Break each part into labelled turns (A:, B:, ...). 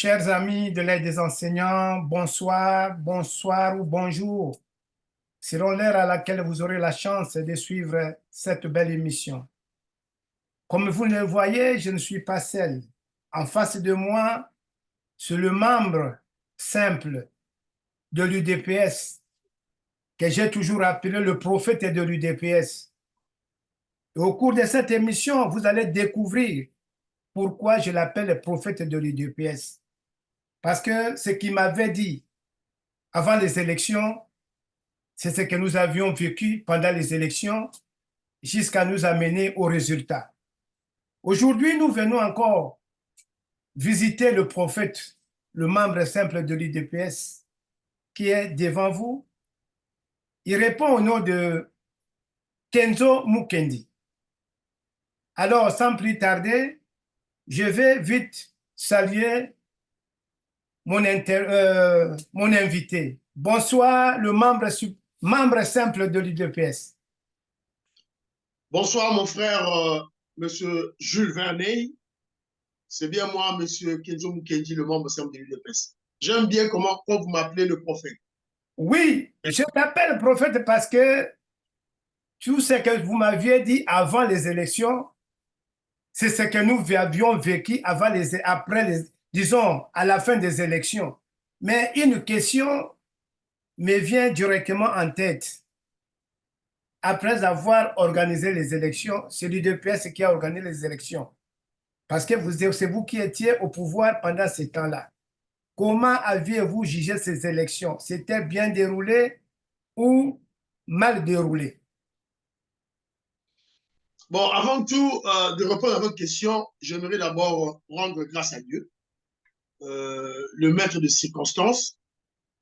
A: Chers amis de l'aide des enseignants, bonsoir, bonsoir ou bonjour. Selon l'heure à laquelle vous aurez la chance de suivre cette belle émission. Comme vous le voyez, je ne suis pas seul. En face de moi, c'est le membre simple de l'UDPS, que j'ai toujours appelé le prophète de l'UDPS. Et au cours de cette émission, vous allez découvrir pourquoi je l'appelle le prophète de l'UDPS. Parce que ce qu'il m'avait dit avant les élections, c'est ce que nous avions vécu pendant les élections jusqu'à nous amener au résultat. Aujourd'hui, nous venons encore visiter le prophète, le membre simple de l'UDPS, qui est devant vous. Il répond au nom de Kenzo Mukendi. Alors, sans plus tarder, je vais vite saluer mon invité. Bonsoir, le membre simple de l'UDPS.
B: Bonsoir, mon frère, monsieur Jules Vernet. C'est bien moi, monsieur Kenzo Mukendi, le membre simple de l'UDPS. J'aime bien comment vous m'appelez le prophète.
A: Oui, je t'appelle prophète parce que tout ce que vous m'aviez dit avant les élections, c'est ce que nous avions vécu disons, à la fin des élections. Mais une question me vient directement en tête. Après avoir organisé les élections, c'est l'UDPS qui a organisé les élections. Parce que c'est vous qui étiez au pouvoir pendant ce temps-là. Comment aviez-vous jugé ces élections? C'était bien déroulé ou mal déroulé?
B: Bon, avant tout, de répondre à votre question, j'aimerais d'abord rendre grâce à Dieu, le maître de circonstances.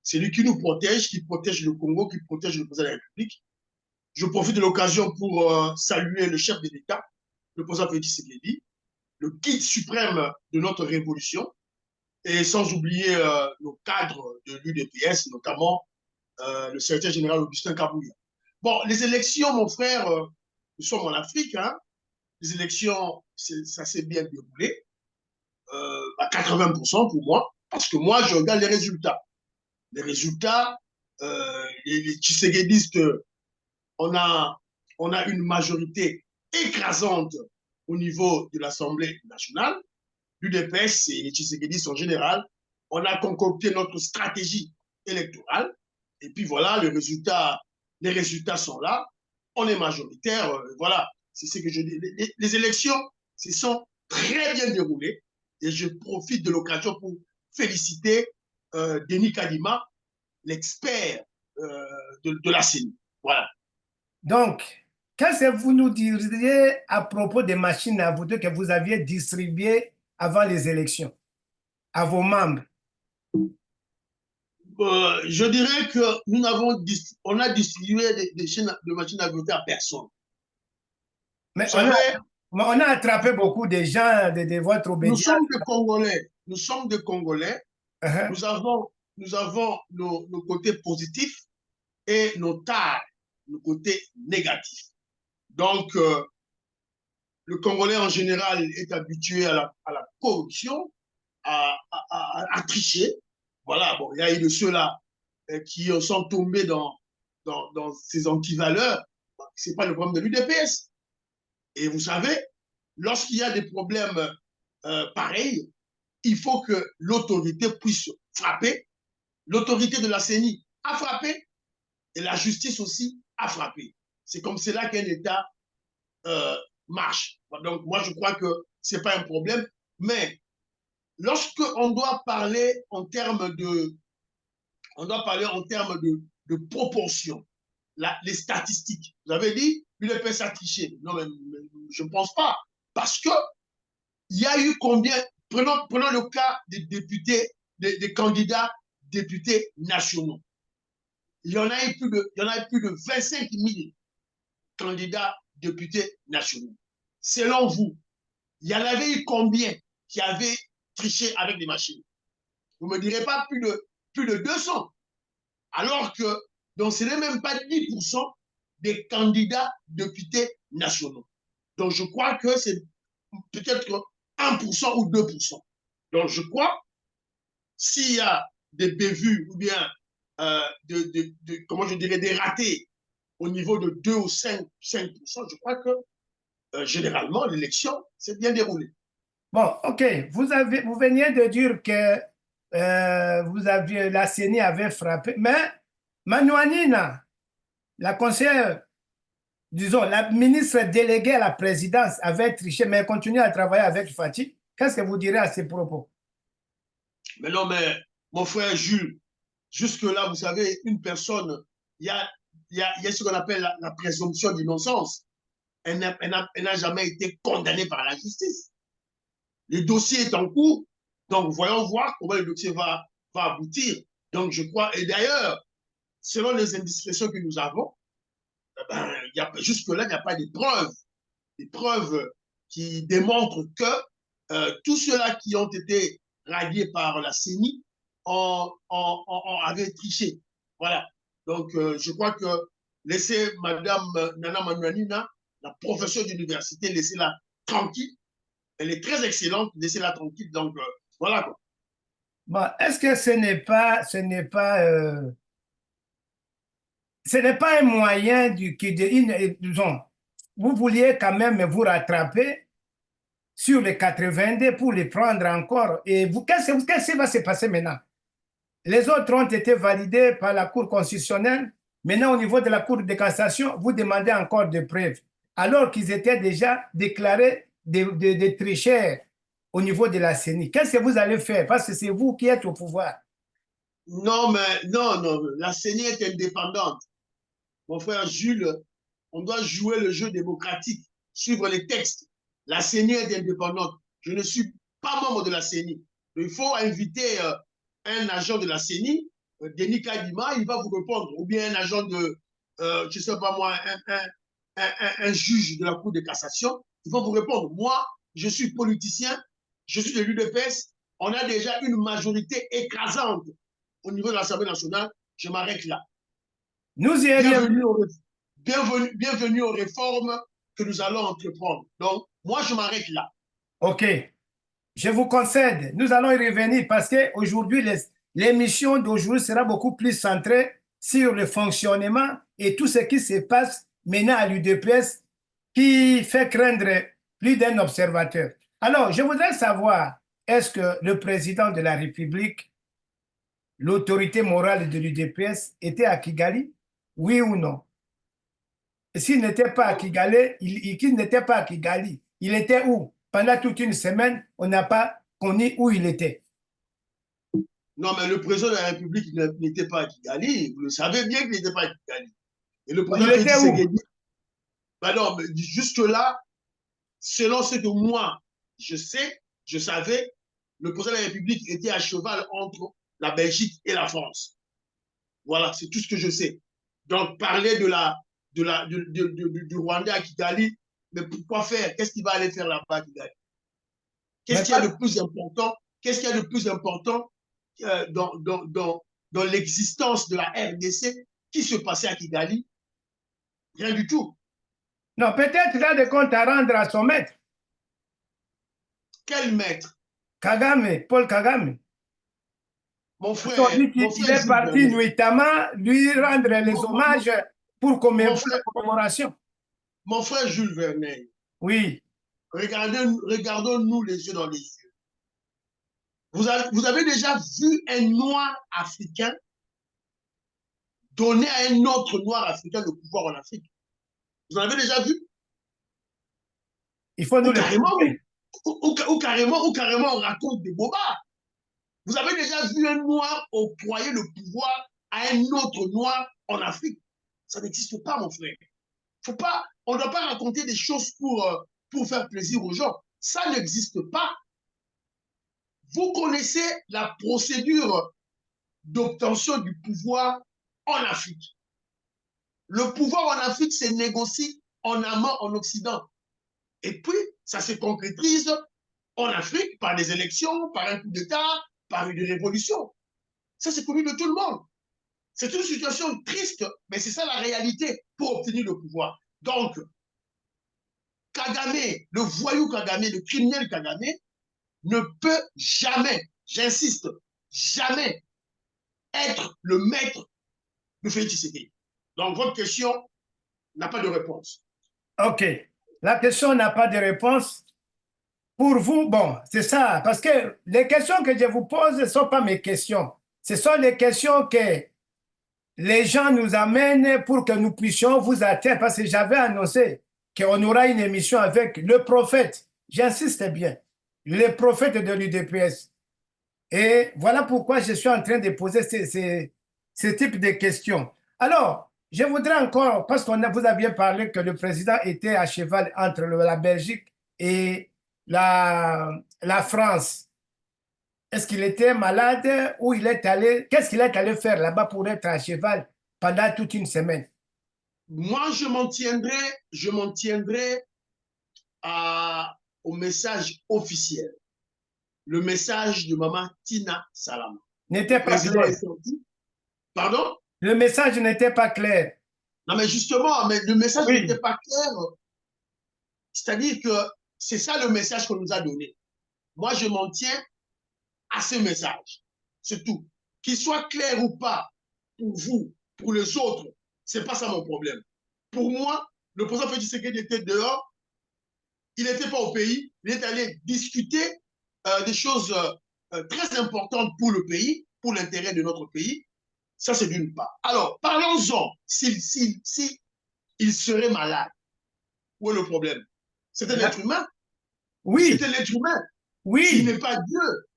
B: C'est lui qui nous protège, qui protège le Congo, qui protège le président de la République. Je profite de l'occasion pour saluer le chef de l'État, le président Félix Tshisekedi, le guide suprême de notre révolution, et sans oublier nos cadres de l'UDPS, notamment le secrétaire général Augustin Kabouya. Bon, les élections, mon frère, nous sommes en Afrique, hein, les élections, ça s'est bien déroulé, à 80% pour moi, parce que moi, je regarde les résultats. Les résultats, les Tshisekedi, on a une majorité écrasante au niveau de l'Assemblée nationale. L'UDPS et les Tshisekedi en général, on a concocté notre stratégie électorale. Et puis voilà, les résultats sont là. On est majoritaire. Voilà, c'est ce que je dis. Les élections se sont très bien déroulées. Et je profite de l'occasion pour féliciter Denis Kadima, l'expert de la CENI. Voilà.
A: Donc, qu'est-ce que vous nous diriez à propos des machines à voter que vous aviez distribuées avant les élections à vos membres?
B: Je dirais que on a distribué des machines à voter à personne. Vous
A: Mais
B: savez,
A: on a attrapé beaucoup de gens de votre
B: nous
A: obédience.
B: sommes des Congolais. Nous sommes des Congolais.
A: Uh-huh.
B: Nous avons nos côtés positifs et nos tares, nos côtés négatifs. Donc, le Congolais en général est habitué à la corruption, à tricher. Voilà, bon, il y a eu de ceux-là qui sont tombés dans ces antivaleurs. Ce n'est pas le problème de l'UDPS. Et vous savez, lorsqu'il y a des problèmes pareils, il faut que l'autorité puisse frapper. L'autorité de la CENI a frappé et la justice aussi a frappé. C'est comme cela qu'un État marche. Donc, moi, je crois que ce n'est pas un problème. Mais lorsqu'on doit parler en termes de proportion, les statistiques. Vous avez dit, l'UDPS a triché. Non, mais je ne pense pas. Parce que il y a eu combien, prenons le cas des députés, des candidats députés nationaux. Il y en a eu plus de 25 000 candidats députés nationaux. Selon vous, il y en avait eu combien qui avaient triché avec des machines? Vous ne me direz pas plus de 200. Alors que donc, ce n'est même pas 10% des candidats députés nationaux. Donc, je crois que c'est peut-être 1% ou 2%. Donc, je crois s'il y a des bévues ou bien comment je dirais, des ratés au niveau de 2 ou 5%, je crois que généralement, l'élection s'est bien déroulée.
A: Bon, OK. Vous veniez de dire que la CENI avait frappé, mais Manuanina, la conseillère, disons, la ministre déléguée à la présidence avait triché, mais continue à travailler avec Fatih. Qu'est-ce que vous direz à ces propos?
B: Mais non, mais mon frère Jules, jusque-là, vous savez, une personne, il y a ce qu'on appelle la présomption d'innocence. Elle n'a jamais été condamnée par la justice. Le dossier est en cours, donc voyons voir comment le dossier va aboutir. Donc je crois, et d'ailleurs, selon les indiscrétions que nous avons, ben, jusque-là, il n'y a pas de preuves, des preuves qui démontrent que tous ceux-là qui ont été radiés par la CENI avaient triché. Voilà. Donc, je crois que laisser Madame Nana Manuanina, la professeure d'université, laissez-la tranquille. Elle est très excellente, laissez-la tranquille. Donc, voilà quoi.
A: Bon, est-ce que ce n'est pas un moyen disons, vous vouliez quand même vous rattraper sur les 82 pour les prendre encore. Et qu'est-ce qui va se passer maintenant? Les autres ont été validés par la Cour constitutionnelle. Maintenant, au niveau de la Cour de cassation, vous demandez encore des preuves, alors qu'ils étaient déjà déclarés des tricheurs au niveau de la CENI. Qu'est-ce que vous allez faire? Parce que c'est vous qui êtes au pouvoir.
B: Non, mais non, non, la CENI est indépendante. Mon frère Jules, on doit jouer le jeu démocratique, suivre les textes. La CENI est indépendante. Je ne suis pas membre de la CENI. Il faut inviter un agent de la CENI, Denis Kadima, il va vous répondre. Ou bien un agent de, je ne sais pas moi, un juge de la Cour de cassation, il va vous répondre. Moi, je suis politicien, je suis de l'UDPS, on a déjà une majorité écrasante au niveau de l'Assemblée nationale, je m'arrête là.
A: Nous y
B: Bienvenue aux, bienvenue aux réformes que nous allons entreprendre. Donc, moi, je m'arrête là.
A: OK. Je vous concède. Nous allons y revenir parce qu'aujourd'hui, l'émission d'aujourd'hui sera beaucoup plus centrée sur le fonctionnement et tout ce qui se passe maintenant à l'UDPS qui fait craindre plus d'un observateur. Alors, je voudrais savoir, est-ce que le président de la République, l'autorité morale de l'UDPS, était à Kigali? Oui ou non? Et s'il n'était pas à Kigali, qu'il n'était pas à Kigali, il était où? Pendant toute une semaine, on n'a pas connu où il était.
B: Non, mais le président de la République n'était pas à Kigali. Vous le savez bien qu'il n'était pas à Kigali. Et le
A: Il
B: président
A: était
B: Félix
A: où?
B: Tshisekedi, ben non, jusque-là, selon ce que moi, je sais, je savais, le président de la République était à cheval entre la Belgique et la France. Voilà, c'est tout ce que je sais. Donc, parler du Rwanda à Kigali, mais pourquoi faire? Qu'est-ce qu'il va aller faire là-bas à Kigali? Qu'est-ce
A: Mais
B: qu'il y a de plus important? Qu'est-ce qu'il y a de plus important dans l'existence de la RDC qui se passait à Kigali? Rien du tout.
A: non, peut-être il a des comptes à rendre à son maître,
B: Quel maître?
A: Kagame, Paul Kagame.
B: Mon
A: Parce qu'on
B: frère,
A: dit
B: mon
A: qu'il
B: frère
A: est
B: Jules
A: parti
B: Vernet.
A: nuitamment lui rendre les hommages pour
B: Mon
A: la
B: frère,
A: commémoration.
B: mon frère Jules Vernet,
A: Oui.
B: regardons-nous les yeux dans les yeux. Vous avez déjà vu un noir africain donner à un autre noir africain le pouvoir en Afrique? Vous en avez déjà vu?
A: Il faut nous
B: Ou
A: le
B: carrément,
A: prouver.
B: ou carrément on raconte des bobards. Vous avez déjà vu un noir octroyer le pouvoir à un autre noir en Afrique? Ça n'existe pas, mon frère. Faut pas, on ne doit pas raconter des choses pour faire plaisir aux gens. Ça n'existe pas. Vous connaissez la procédure d'obtention du pouvoir en Afrique. Le pouvoir en Afrique se négocie en amont, en Occident. Et puis, ça se concrétise en Afrique par des élections, par un coup d'État, par une révolution. Ça, c'est connu de tout le monde. C'est une situation triste, mais c'est ça la réalité pour obtenir le pouvoir. Donc, Kagame, le voyou Kagame, le criminel Kagame, ne peut jamais, j'insiste, jamais être le maître de Félix Tshisekedi. Donc, votre question n'a pas de réponse.
A: OK. La question n'a pas de réponse. Pour vous, bon, c'est ça. Parce que les questions que je vous pose ne sont pas mes questions. Ce sont les questions que les gens nous amènent pour que nous puissions vous atteindre. Parce que j'avais annoncé qu'on aura une émission avec le prophète. J'insiste bien. Le prophète de l'UDPS. Et voilà pourquoi je suis en train de poser ce type de questions. Alors, je voudrais encore, parce que vous aviez parlé que le président était à cheval entre la Belgique et la France. Est-ce qu'il était malade ou il est allé, qu'est-ce qu'il est allé faire là-bas pour être à cheval pendant toute une semaine?
B: Moi, je m'en tiendrai au message officiel, le message de maman Tina Salama. Le
A: N'était pas
B: président
A: clair.
B: est sorti. Pardon?
A: Le message n'était pas clair.
B: Non, mais justement, mais le message
A: Oui.
B: n'était pas clair. C'est-à-dire que c'est ça le message qu'on nous a donné. Moi, je m'en tiens à ce message. C'est tout. Qu'il soit clair ou pas pour vous, pour les autres, c'est pas ça mon problème. Pour moi, le président Félix Tshisekedi était dehors, il n'était pas au pays, il est allé discuter des choses très importantes pour le pays, pour l'intérêt de notre pays. Ça, c'est d'une part. Alors, parlons-en. S'il serait malade, où est le problème? C'est un être humain. C'est
A: Oui,
B: un être humain. Il
A: oui.
B: n'est pas Dieu.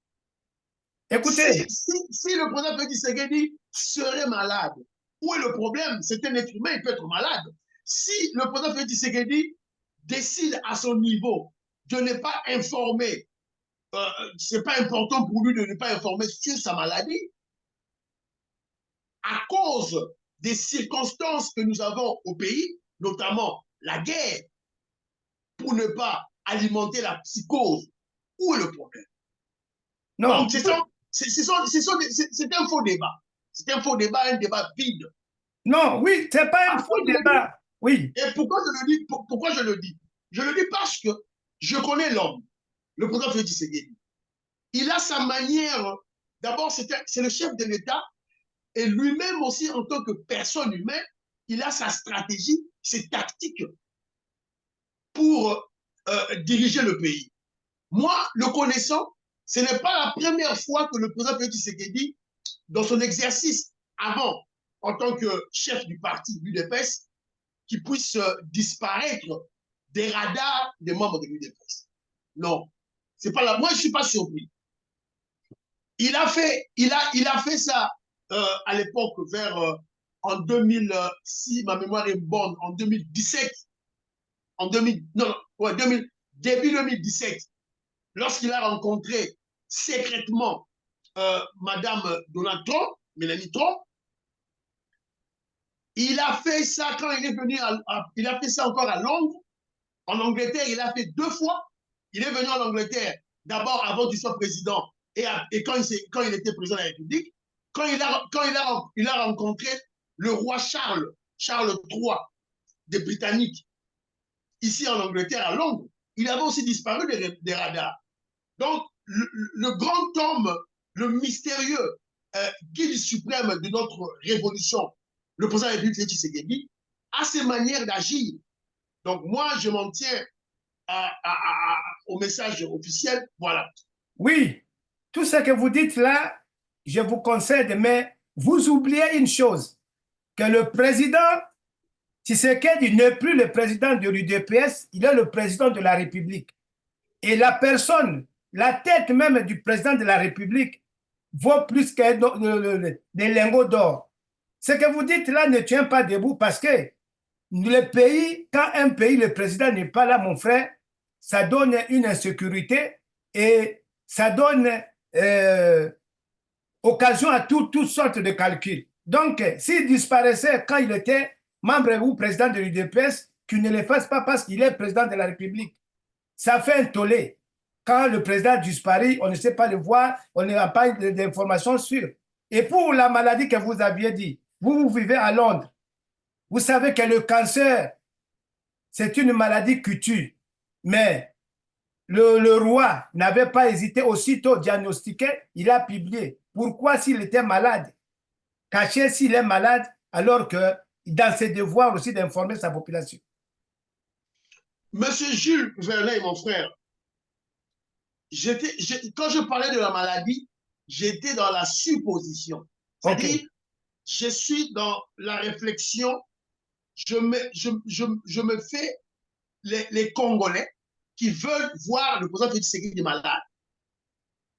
A: Écoutez,
B: Si le président Félix Tshisekedi serait malade, où est le problème? C'est un être humain, il peut être malade. Si le président Félix Tshisekedi décide à son niveau de ne pas informer, c'est pas important pour lui de ne pas informer sur sa maladie, à cause des circonstances que nous avons au pays, notamment la guerre, pour ne pas alimenter la psychose, où est le problème?
A: non.
B: Donc, c'est un faux débat. C'est un faux débat, un débat vide.
A: Non, oui, c'est pas un faux débat. Oui.
B: Et pourquoi je le dis? Pourquoi je le dis? Je le dis parce que je connais l'homme, le président Félix Tshisekedi. Il a sa manière, d'abord, c'est le chef de l'État, et lui-même aussi, en tant que personne humaine, il a sa stratégie, ses tactiques pour diriger le pays. Moi, le connaissant, ce n'est pas la première fois que le président Félix Tshisekedi, dans son exercice avant, en tant que chef du parti l'UDPS, qui puisse disparaître des radars des membres de l'UDPS. Non, c'est pas là. Moi, je ne suis pas surpris. Il a fait ça à l'époque en 2006, ma mémoire est bonne, en 2017, en 2000, non, ouais, 2000, début 2017, lorsqu'il a rencontré secrètement Madame Donald Trump, Mélanie Trump. Il a fait ça quand il est venu, il a fait ça encore à Londres. En Angleterre, il a fait 2 fois. Il est venu en Angleterre, d'abord avant qu'il soit président et quand il était président de la République. Quand il a rencontré le roi Charles III des Britanniques, ici en Angleterre, à Londres, il avait aussi disparu des radars. Donc, le grand homme, le mystérieux guide suprême de notre révolution, le président de la République, Félix Tshisekedi, a ses manières d'agir. Donc, moi, je m'en tiens au message officiel. Voilà.
A: Oui, tout ce que vous dites là, je vous concède, mais vous oubliez une chose, que le président Tshisekedi n'est plus le président de l'UDPS, il est le président de la République. Et la personne, la tête même du président de la République vaut plus que des lingots d'or. Ce que vous dites là ne tient pas debout parce que le pays, quand un pays, le président n'est pas là, mon frère, ça donne une insécurité et ça donne occasion à toutes sortes de calculs. Donc, s'il disparaissait quand il était membre ou président de l'UDPS, qu'il ne le fasse pas parce qu'il est président de la République. Ça fait un tollé. Quand le président disparaît, on ne sait pas le voir, on n'a pas d'informations sûres. Et pour la maladie que vous aviez dit, vous vivez à Londres. Vous savez que le cancer, c'est une maladie qui tue. Mais le roi n'avait pas hésité, aussitôt diagnostiqué, il a publié. Pourquoi s'il était malade, cacher s'il est malade, alors que dans ses devoirs aussi d'informer sa population.
B: Monsieur Jules Vernet, mon frère, quand je parlais de la maladie, j'étais dans la supposition.
A: OK.
B: C'est-à-dire, je suis dans la réflexion, je me fais les Congolais qui veulent voir le président Félix Tshisekedi malade.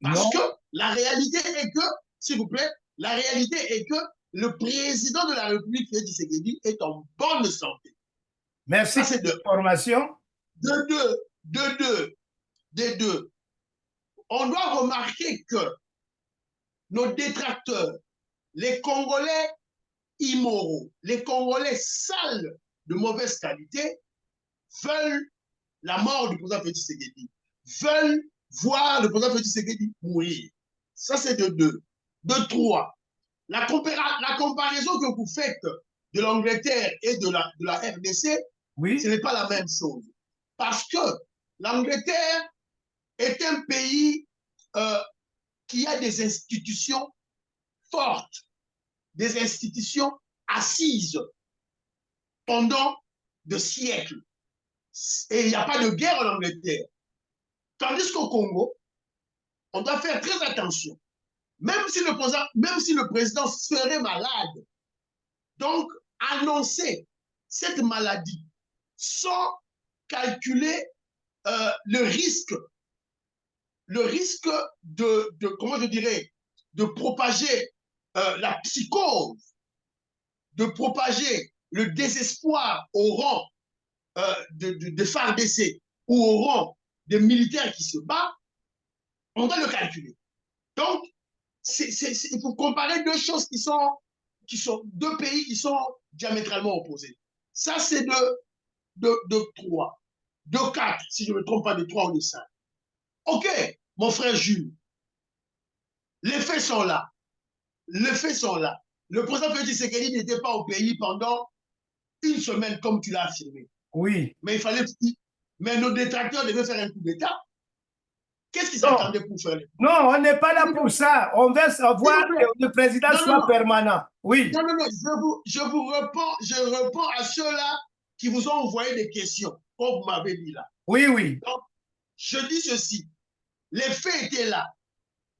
B: Parce que
A: Non.
B: la réalité est que, s'il vous plaît, la réalité est que le président de la République, Félix Tshisekedi, est en bonne santé.
A: Merci
B: Ça,
A: pour
B: c'est de
A: l'information.
B: de deux. On doit remarquer que nos détracteurs, les Congolais immoraux, les Congolais sales de mauvaise qualité, veulent la mort du président Félix Tshisekedi, veulent voir le président Félix Tshisekedi mourir. Ça, c'est de deux. De trois, la comparaison que vous faites de l'Angleterre et de la RDC, ce
A: Oui.
B: n'est pas la même chose. Parce que l'Angleterre est un pays qui a des institutions fortes, des institutions assises pendant des siècles. Et il n'y a pas de guerre en Angleterre. Tandis qu'au Congo, on doit faire très attention. Même si le président serait malade, donc annoncer cette maladie sans calculer le risque comment je dirais, de propager la psychose, de propager le désespoir au rang de FARDC ou au rang des militaires qui se battent, on doit le calculer. Donc, il faut comparer deux choses qui sont deux pays qui sont diamétralement opposés. Ça, c'est de 3. De 4, si je ne me trompe pas, de 3 ou de 5. OK, mon frère Jules, les faits sont là. Les faits sont là. Le président Félix Tshisekedi n'était pas au pays pendant une semaine, comme tu l'as affirmé.
A: Oui.
B: Mais mais nos détracteurs devaient faire un coup d'État. Qu'est-ce qu'ils
A: Non.
B: attendaient pour faire?
A: Non, on n'est pas là pour ça. On veut savoir que le président
B: Non, non,
A: soit
B: non.
A: permanent. Oui.
B: Non, non, non. Je réponds à ceux-là qui vous ont envoyé des questions, comme vous m'avez dit là.
A: Oui, oui.
B: Donc, je dis ceci. Les faits étaient là.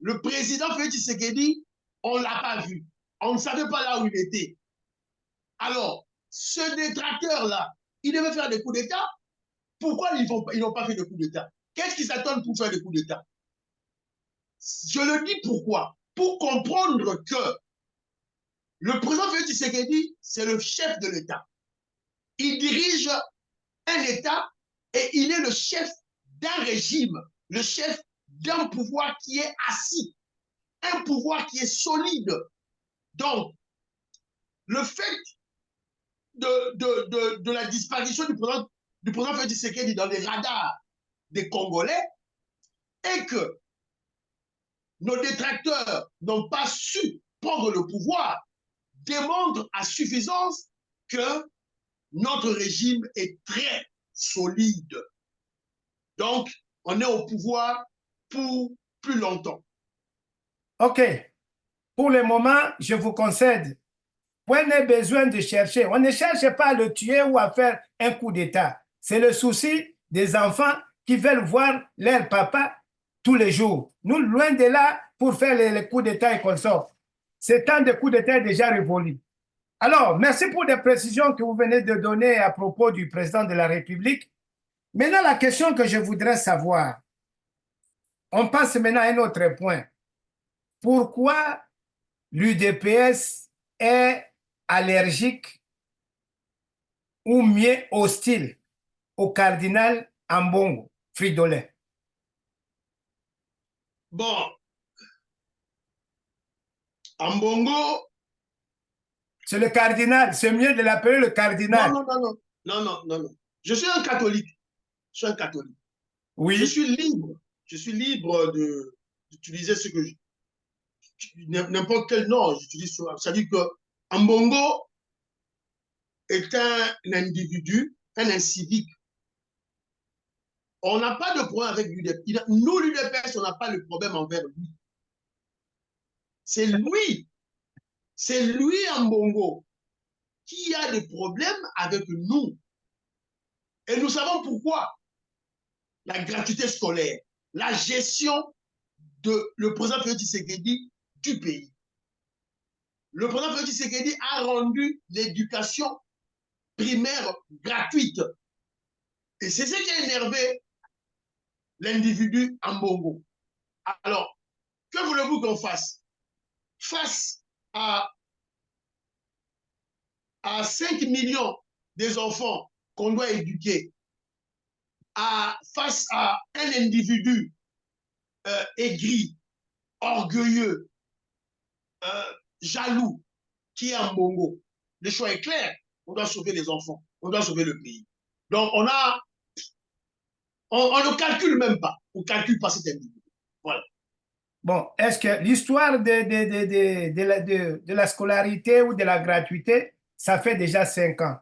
B: Le président Félix Tshisekedi, on ne l'a pas vu. On ne savait pas là où il était. Alors, ce détracteur-là, il devait faire des coups d'État. Pourquoi ils n'ont pas fait de coups d'État? Qu'est-ce qu'ils attendent pour faire des coups d'État? Je le dis pourquoi? Pour comprendre que le président Félix Tshisekedi, c'est le chef de l'État. Il dirige un État et il est le chef d'un régime, le chef d'un pouvoir qui est assis, un pouvoir qui est solide. Donc, le fait de la disparition du président Félix Tshisekedi dans les radars des Congolais est que nos détracteurs n'ont pas su prendre le pouvoir démontre à suffisance que notre régime est très solide. Donc, on est au pouvoir pour plus longtemps.
A: OK. Pour le moment, je vous concède. Point n'est besoin de chercher. On ne cherche pas à le tuer ou à faire un coup d'État. C'est le souci des enfants qui veulent voir leur papa tous les jours. Nous, loin de là, pour faire les coups d'État et qu'on sort. Ce temps de coups d'État est déjà révolu. Alors, merci pour les précisions que vous venez de donner à propos du président de la République. Maintenant, la question que je voudrais savoir, on passe maintenant à un autre point. Pourquoi l'UDPS est allergique ou mieux hostile au cardinal Ambongo Fridolin?
B: Bon, Ambongo.
A: C'est le cardinal, c'est mieux de l'appeler le
B: Non,
A: cardinal.
B: non, non, non, non, non, non, non. Je suis un catholique. Je suis un catholique. Je
A: Oui,
B: suis libre. Je suis libre d'utiliser ce que n'importe quel nom j'utilise. C'est-à-dire que Ambongo est un individu, un incivique. On n'a pas de problème avec l'UDPS. Nous, l'UDPS, on n'a pas le problème envers lui. C'est lui Ambongo, qui a des problèmes avec nous. Et nous savons pourquoi. La gratuité scolaire, la gestion de le président Félix Tshisekedi du pays. Le président Félix Tshisekedi a rendu l'éducation primaire gratuite. Et c'est ce qui a énervé l'individu Ambongo. Alors, que voulez-vous qu'on fasse? Face à 5 millions des enfants qu'on doit éduquer, face à un individu aigri, orgueilleux, jaloux, qui est Ambongo, le choix est clair. On doit sauver les enfants, on doit sauver le pays. Donc, on ne calcule même pas, on ne calcule pas cet individu. Voilà.
A: Bon, est-ce que l'histoire de la scolarité ou de la gratuité, ça fait déjà 5 ans.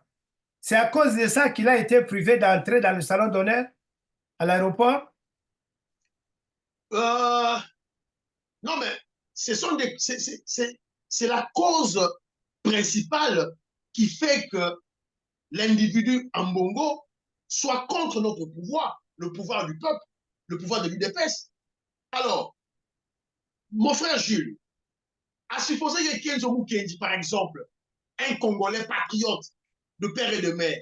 A: C'est à cause de ça qu'il a été privé d'entrer dans le salon d'honneur à l'aéroport?
B: Non, mais c'est la cause principale qui fait que l'individu Ambongo soit contre notre pouvoir, le pouvoir du peuple, le pouvoir de l'UDPS. Alors, mon frère Jules, à supposer que Kenzo Mukendi, par exemple, un Congolais patriote de père et de mère,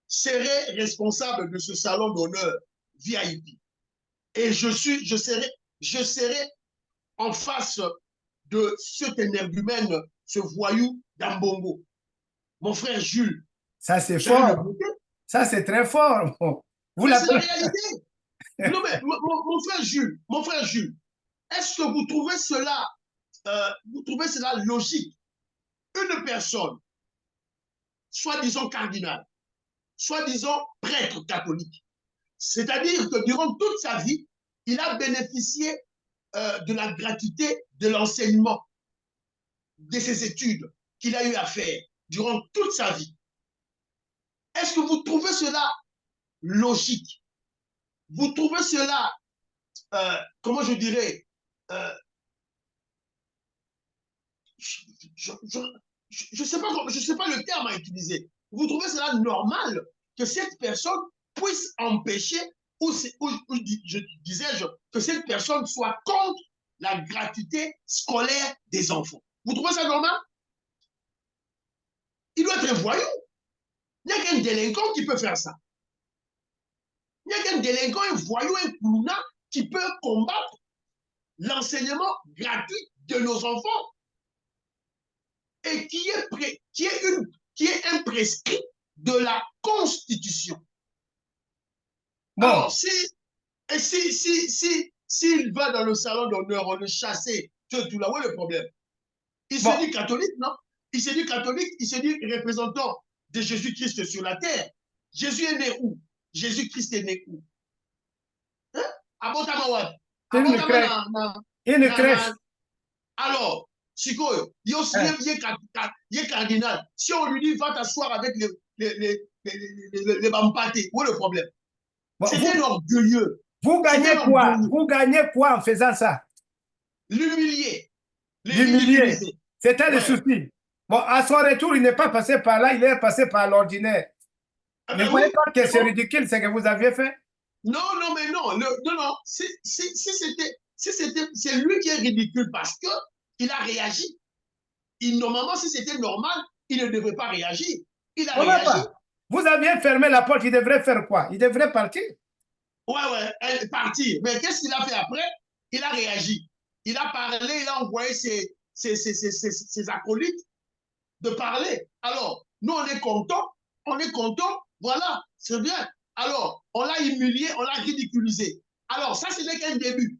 B: serait responsable de ce salon d'honneur VIP. Et je serai en face de cet énergumène, ce voyou d'Ambongo. Mon frère Jules.
A: Ça, c'est fort. Ça, c'est très fort.
B: Vous c'est la réalité. Non, mais mon frère Jules, est-ce que vous trouvez cela logique? Une personne, soi-disant cardinal, soi-disant prêtre catholique, c'est-à-dire que durant toute sa vie, il a bénéficié de la gratuité de l'enseignement, de ses études qu'il a eu à faire durant toute sa vie. Est-ce que vous trouvez cela logique? Vous trouvez cela, comment je dirais, je ne sais pas le terme à utiliser. Vous trouvez cela normal que cette personne puisse empêcher, ou disais-je, que cette personne soit contre la gratuité scolaire des enfants? Vous trouvez ça normal? Il doit être un voyou. Il n'y a qu'un délinquant qui peut faire ça. Il n'y a qu'un délinquant, un voyou, un clouna qui peut combattre l'enseignement gratuit de nos enfants et qui est un prescrit de la Constitution. Bon. Alors, s'il va dans le salon d'honneur, on le chasse, tout là, où est le problème? Il se dit catholique, non? Il se dit catholique, il se dit représentant de Jésus-Christ sur la terre. Jésus est né où? Jésus-Christ est né où? Hein?
A: Une crèche.
B: Alors, Chico, il est cardinal. Si on lui dit, va t'asseoir avec les bampatés, où est le problème? C'est un orgueilleux.
A: Vous gagnez quoi? Vous gagnez quoi en faisant ça?
B: L'humilier.
A: L'humilier. C'était le souci. Bon, à son retour, il n'est pas passé par là, il est passé par l'ordinaire. Mais vous voyez pas que c'est ridicule ce que vous aviez fait?
B: Non, mais non. Non. C'est lui qui est ridicule parce qu'il a réagi. Normalement, si c'était normal, il ne devrait pas réagir. Il a réagi.
A: Vous aviez fermé la porte, il devrait faire quoi? Il devrait partir.
B: Ouais, partir. Mais qu'est-ce qu'il a fait après? Il a réagi. Il a parlé, il a envoyé ses acolytes de parler. Alors, nous, on est contents, voilà, c'est bien. Alors, on l'a humilié, on l'a ridiculisé. Alors, ça, ce n'est qu'un début.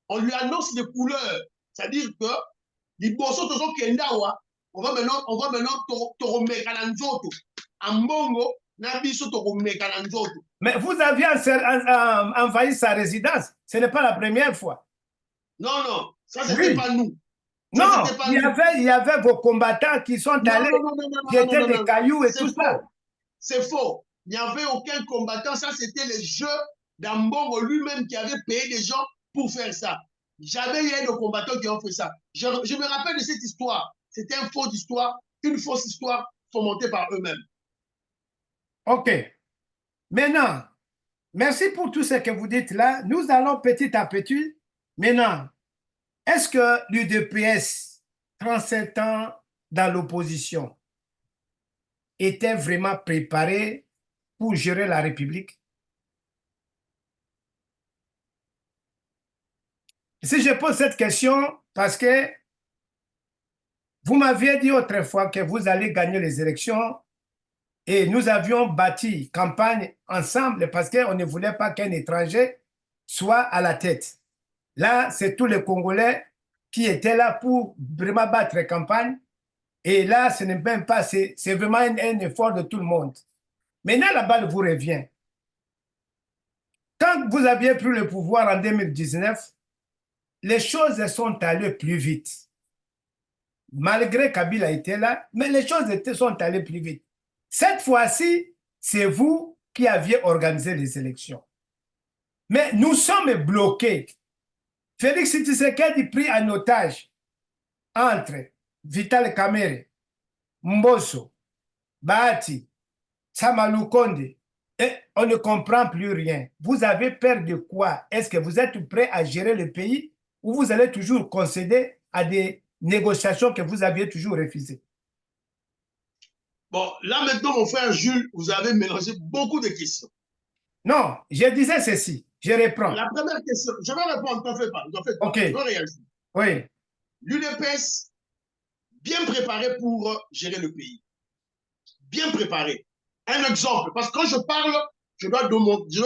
B: On lui annonce des couleurs. C'est-à-dire que, on va maintenant te remettre à l'anzoto. En bongo,
A: mais vous aviez envahi sa résidence. Ce n'est pas la première fois.
B: Non, ça, c'était pas nous.
A: Non, il y avait vos combattants qui sont allés jeter des cailloux et tout ça.
B: C'est faux. il n'y avait aucun combattant. Ça, c'était le jeu d'Ambongo lui-même qui avait payé des gens pour faire ça. Jamais il y a eu de combattants qui ont fait ça. Je me rappelle de cette histoire. C'était une fausse histoire fomentée par eux-mêmes.
A: OK. Maintenant, merci pour tout ce que vous dites là. Nous allons petit à petit. Maintenant, est-ce que l'UDPS, 37 ans dans l'opposition, était vraiment préparé pour gérer la République? Si je pose cette question, parce que vous m'aviez dit autrefois que vous allez gagner les élections et nous avions bâti campagne ensemble parce qu'on ne voulait pas qu'un étranger soit à la tête. Là, c'est tous les Congolais qui étaient là pour vraiment battre campagne. Et là, ce n'est même pas, c'est vraiment un effort de tout le monde. Maintenant, la balle vous revient. Quand vous aviez pris le pouvoir en 2019, les choses sont allées plus vite. Malgré Kabila était là, mais les choses sont allées plus vite. Cette fois-ci, c'est vous qui aviez organisé les élections. Mais nous sommes bloqués. Félix Tshisekedi pris en otage entre Vital Kamerhe, Mbosso, Bahati, Samalou Konde, et on ne comprend plus rien. Vous avez peur de quoi? Est-ce que vous êtes prêt à gérer le pays ou vous allez toujours concéder à des négociations que vous aviez toujours refusées?
B: Bon, là maintenant, mon frère Jules, vous avez mélangé beaucoup de questions.
A: Non, je disais ceci. Je reprends.
B: La première question, je vais répondre, t'en fais pas,
A: OK.
B: je vais réagir.
A: Oui.
B: L'UDPS, bien préparé pour gérer le pays. Bien préparé. Un exemple, parce que quand je parle, je dois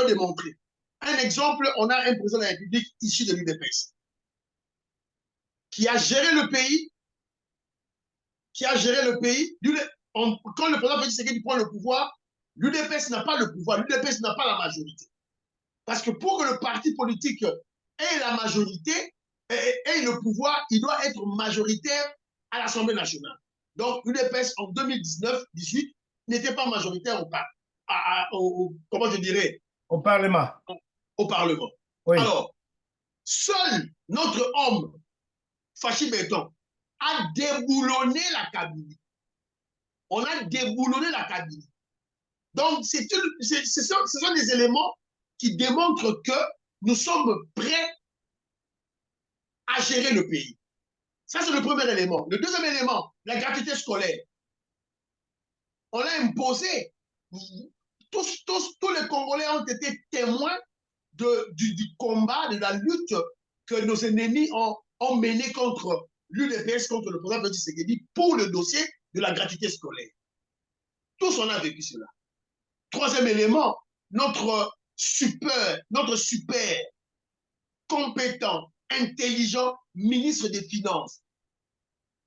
B: démontrer. Un exemple, on a un président de la République issu de l'UDPS qui a géré le pays, quand le président Félix Tshisekedi prend le pouvoir, l'UDPS n'a pas le pouvoir, l'UDPS n'a pas la majorité. Parce que pour que le parti politique ait la majorité, ait le pouvoir, il doit être majoritaire à l'Assemblée nationale. Donc, l'UDPS en 2019-18 n'était pas majoritaire comment je dirais,
A: Au Parlement.
B: au Parlement.
A: Oui.
B: Alors, seul notre homme, Fachi Béton, a déboulonné la Kabylie. On a déboulonné la Kabylie. Donc, ce sont des éléments qui démontrent que nous sommes prêts à gérer le pays. Ça, c'est le premier élément. Le deuxième élément, la gratuité scolaire. On l'a imposé. Tous les Congolais ont été témoins du combat, de la lutte que nos ennemis ont mené contre l'UDPS, contre le président Félix Tshisekedi pour le dossier de la gratuité scolaire. Tous on a vécu cela. Troisième élément, notre super compétent, intelligent ministre des Finances.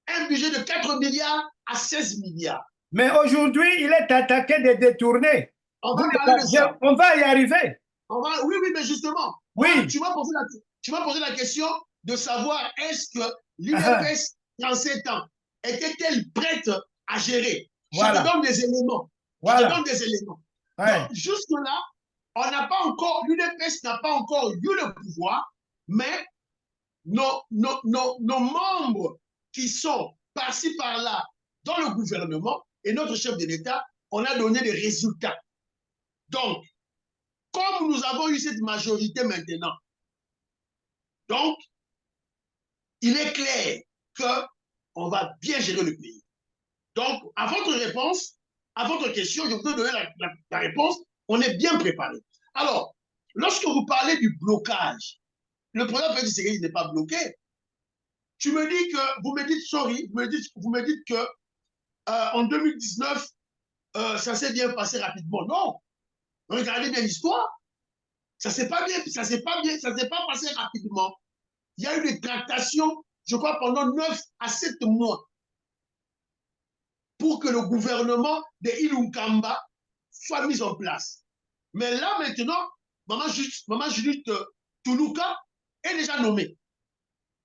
B: Un budget de 4 milliards à 16 milliards.
A: Mais aujourd'hui, il est attaqué de détourner.
B: On va parler de ça.
A: On va y arriver.
B: Oui, mais justement,
A: oui.
B: Tu m'as posé la question de savoir est-ce que l'UDPS, 37 ans, était-elle prête à gérer? Voilà. Je te donne des éléments.
A: Voilà.
B: Je te donne des éléments. Ouais. Donc, jusque-là, l'UDPS n'a pas encore eu le pouvoir, mais nos membres qui sont par-ci, par-là dans le gouvernement et notre chef de l'État, on a donné des résultats. Donc, comme nous avons eu cette majorité maintenant, donc, il est clair qu'on va bien gérer le pays. Donc, à votre réponse, à votre question, je vous donner la réponse, on est bien préparé. Alors, lorsque vous parlez du blocage, le président Félix Tshisekedi n'est pas bloqué. Tu me dis que, vous me dites que en 2019, ça s'est bien passé rapidement. Non, regardez bien l'histoire. Ça s'est pas passé rapidement. Il y a eu des tractations, je crois, pendant 9 à 7 mois pour que le gouvernement de Ilunkamba soit mis en place. Mais là, maintenant, Maman Judith Toulouka est déjà nommée.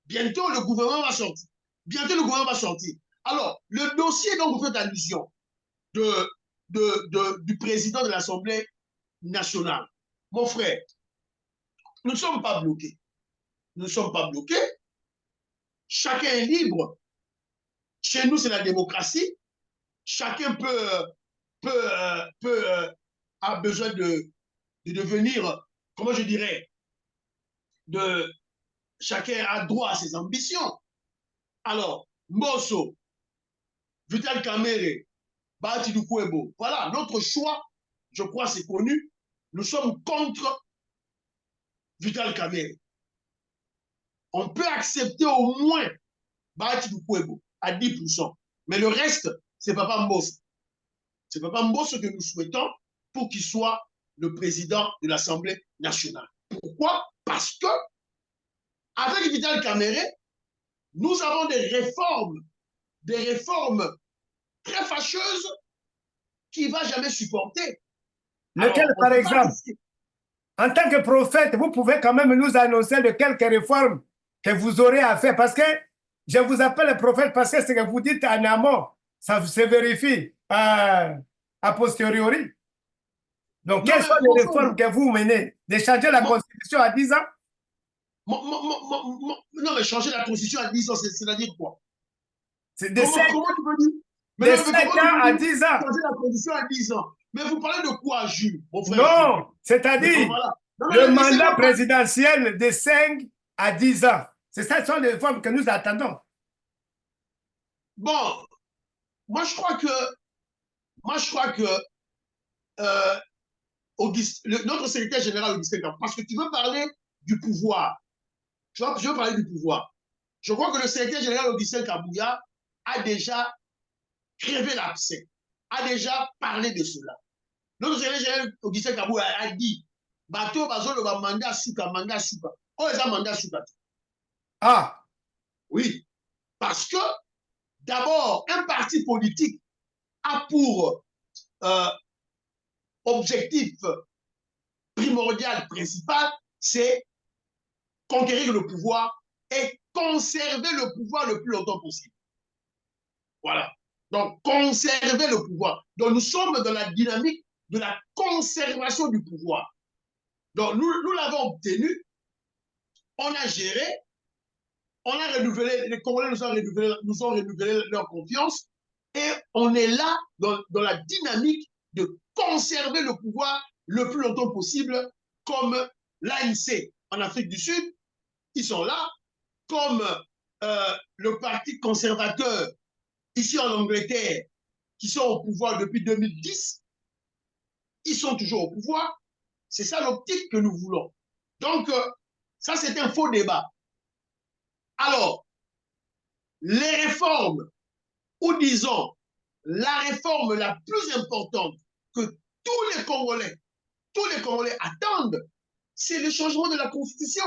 B: Bientôt, le gouvernement va sortir. Alors, le dossier dont vous faites allusion de du président de l'Assemblée nationale. Mon frère, nous ne sommes pas bloqués. Nous ne sommes pas bloqués. Chacun est libre. Chez nous, c'est la démocratie. Chacun a besoin de devenir, comment je dirais, chacun a droit à ses ambitions. Alors, Mbosso, Vital Kamerhe, Bahati Doumbouya, voilà, notre choix, je crois, c'est connu. Nous sommes contre Vital Kamerhe. On peut accepter au moins Bahati Doumbouya à 10%. Mais le reste, c'est Papa Mbosso. C'est Papa Mbosso que nous souhaitons pour qu'il soit le président de l'Assemblée nationale. Pourquoi? Parce que, avec Vital Kamerhe, nous avons des réformes très fâcheuses qu'il ne va jamais supporter.
A: Lequel,
B: alors,
A: par exemple, en tant que prophète, vous pouvez quand même nous annoncer de quelques réformes que vous aurez à faire, parce que je vous appelle prophète parce que ce que vous dites en amont, ça se vérifie a posteriori. Donc, quelles sont les réformes que vous menez? De changer la Constitution à 10 ans?
B: Non, mais changer la Constitution à 10 ans, c'est-à-dire quoi?
A: C'est
B: comment tu peux dire?
A: De 5 ans à 10 ans.
B: Changer la Constitution à 10 ans. Mais vous parlez de quoi, Jules, mon frère?
A: Non, c'est-à-dire
B: voilà.
A: le mandat présidentiel de 5 à 10 ans. C'est ça, ce sont les réformes que nous attendons.
B: Bon, moi je crois que notre secrétaire général Augustin Kabouya, parce que tu veux parler du pouvoir. Je veux parler du pouvoir. Je crois que le secrétaire général Augustin Kabouya a déjà crevé l'abcès, a déjà parlé de cela. Notre secrétaire général Augustin Kabouya a dit bateau bazo le mandat souka. Oh, ils ont mandat souka.
A: Ah.
B: Oui, parce que d'abord, un parti politique a pour objectif primordial, principal, c'est conquérir le pouvoir et conserver le pouvoir le plus longtemps possible. Voilà. Donc, conserver le pouvoir. Donc, nous sommes dans la dynamique de la conservation du pouvoir. Donc, nous l'avons obtenu, on a géré, on a renouvelé, les Congolais nous ont renouvelé leur confiance et on est là dans la dynamique de conserver le pouvoir le plus longtemps possible, comme l'ANC en Afrique du Sud, ils sont là, comme le Parti conservateur ici en Angleterre, qui sont au pouvoir depuis 2010, ils sont toujours au pouvoir. C'est ça l'optique que nous voulons. Donc, ça, c'est un faux débat. Alors, les réformes, ou disons, la réforme la plus importante que tous les Congolais attendent, c'est le changement de la Constitution.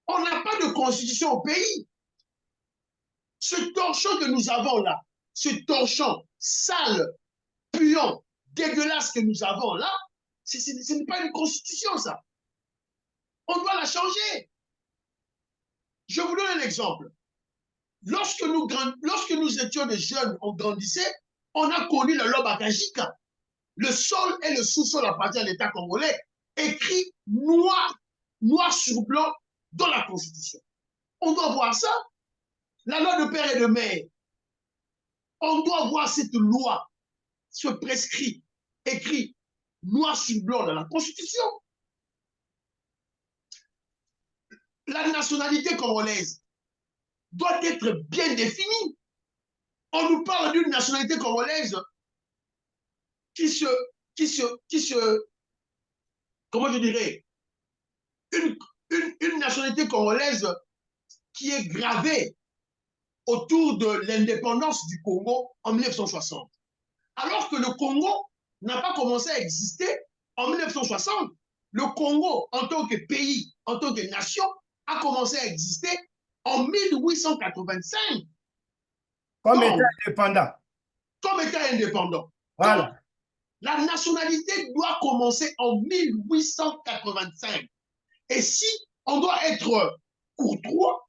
B: On n'a pas de Constitution au pays. Ce torchon que nous avons là, ce torchon sale, puant, dégueulasse que nous avons là, ce n'est pas une Constitution, ça. On doit la changer. Je vous donne un exemple. Lorsque nous étions des jeunes, on grandissait, on a connu la loi Bakajika. Le sol et le sous-sol appartiennent à l'État congolais, écrit noir sur blanc dans la Constitution. On doit voir ça. La loi de père et de mère. On doit voir cette loi se prescrit, écrit noir sur blanc dans la Constitution. La nationalité congolaise doit être bien définie. On nous parle d'une nationalité congolaise qui se, comment je dirais, une nationalité congolaise qui est gravée autour de l'indépendance du Congo en 1960. Alors que le Congo n'a pas commencé à exister en 1960. Le Congo, en tant que pays, en tant que nation, a commencé à exister en 1885.
A: Comme État indépendant.
B: Comme État indépendant.
A: Voilà.
B: Donc, la nationalité doit commencer en 1885. Et si on doit être courtois,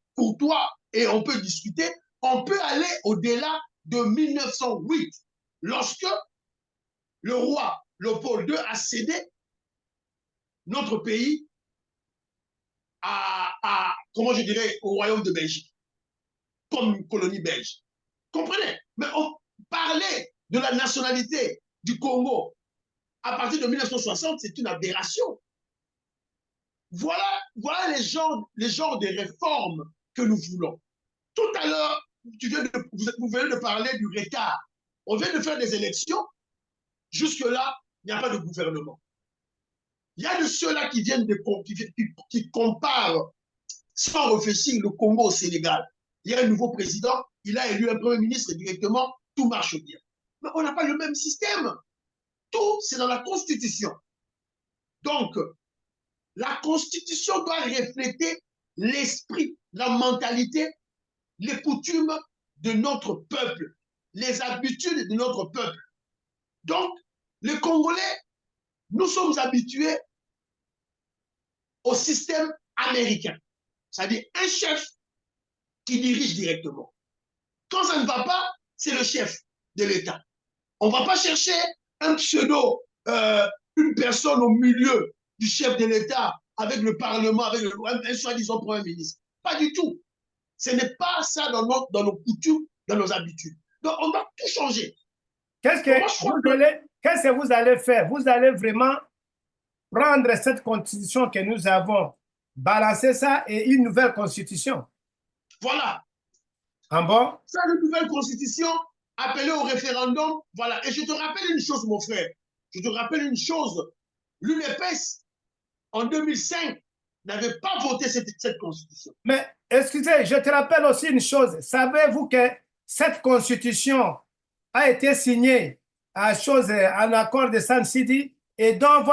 B: et on peut discuter, on peut aller au-delà de 1908, lorsque le roi Léopold II a cédé notre pays comment je dirais, au royaume de Belgique, comme une colonie belge. Comprenez? Mais on parlait de la nationalité du Congo à partir de 1960, c'est une aberration. Voilà les genres de réformes que nous voulons. Tout à l'heure, vous venez de parler du retard. On vient de faire des élections. Jusque-là, il n'y a pas de gouvernement. Il y a de ceux-là qui viennent qui comparent sans réfléchir le Congo au Sénégal. Il y a un nouveau président, il a élu un premier ministre et directement, tout marche bien. Mais on n'a pas le même système. Tout, c'est dans la Constitution. Donc, la Constitution doit refléter l'esprit, la mentalité, les coutumes de notre peuple, les habitudes de notre peuple. Donc, les Congolais, nous sommes habitués au système américain, c'est-à-dire un chef qui dirige directement. Quand ça ne va pas, c'est le chef de l'État. On ne va pas chercher un pseudo, une personne au milieu du chef de l'État avec le Parlement, avec un soi-disant Premier ministre. Pas du tout. Ce n'est pas ça dans nos coutumes, dans nos habitudes. Donc, on doit tout changer.
A: Qu'est-ce que vous allez faire? Vous allez vraiment prendre cette constitution que nous avons, balancer ça et une nouvelle constitution.
B: Voilà.
A: En bon?
B: Ça, une nouvelle constitution appelée au référendum. Voilà. Et je te rappelle une chose, mon frère. Je te rappelle une chose. L'UNEPES, en 2005, n'avait pas voté cette constitution.
A: Mais excusez, je te rappelle aussi une chose. Savez-vous que cette constitution a été signée en accord de Sun City et dans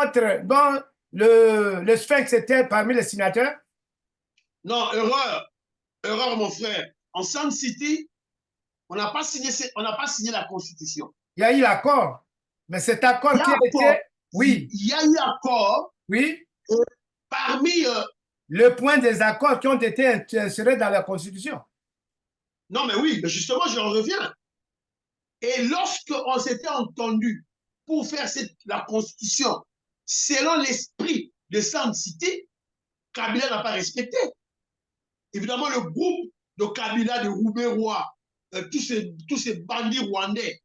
A: le Sphinx était parmi les signataires?
B: Non, erreur, mon frère. En Sun City, on n'a pas signé la constitution.
A: Il y a eu l'accord. Mais cet accord qui a été... Oui.
B: Il y a eu accord.
A: Oui.
B: Parmi...
A: le point des accords qui ont été insérés dans la Constitution.
B: Non, mais oui, mais justement, j'en reviens. Et lorsqu'on s'était entendu pour faire la Constitution selon l'esprit de Sun City, Kabila n'a pas respecté. Évidemment, le groupe de Kabila, de Roubaix-Roi, tous ces bandits rwandais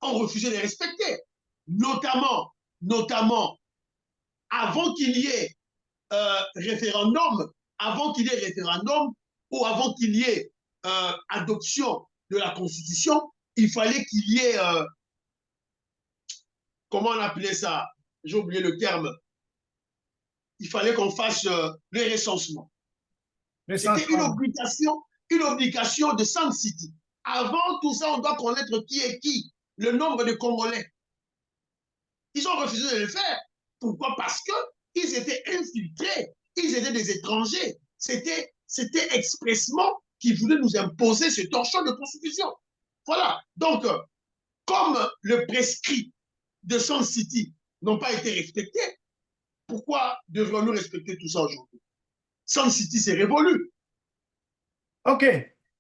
B: ont refusé de respecter. Notamment, avant qu'il y ait référendum ou avant qu'il y ait adoption de la Constitution, il fallait qu'il y ait, comment on appelait ça? J'ai oublié le terme. Il fallait qu'on fasse le recensement. C'était une obligation de Sun City. Avant tout ça, on doit connaître qui est qui, le nombre de Congolais. Ils ont refusé de le faire. Pourquoi? Parce qu'ils étaient infiltrés, ils étaient des étrangers. C'était expressement qu'ils voulaient nous imposer ce torchon de constitution. Voilà. Donc, comme le prescrit de Sun City n'ont pas été respectés, pourquoi devrions-nous respecter tout ça aujourd'hui? Sun City s'est révolu.
A: OK.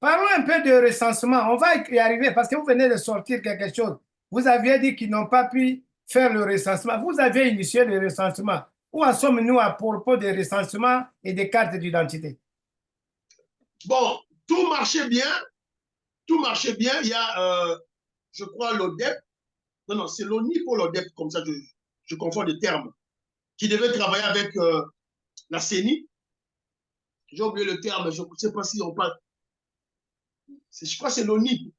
A: Parlons un peu de recensement. On va y arriver parce que vous venez de sortir quelque chose. Vous aviez dit qu'ils n'ont pas pu faire le recensement. Vous avez initié le recensement. Où en sommes-nous à propos des recensements et des cartes d'identité?
B: Bon, tout marchait bien. Tout marchait bien. Il y a, je crois, l'ODEP. Non, c'est l'ONI pour l'ODEP, comme ça, je confonds les termes. Qui devait travailler avec la CENI. J'ai oublié le terme, je ne sais pas si on parle. Je crois que c'est l'ONIP.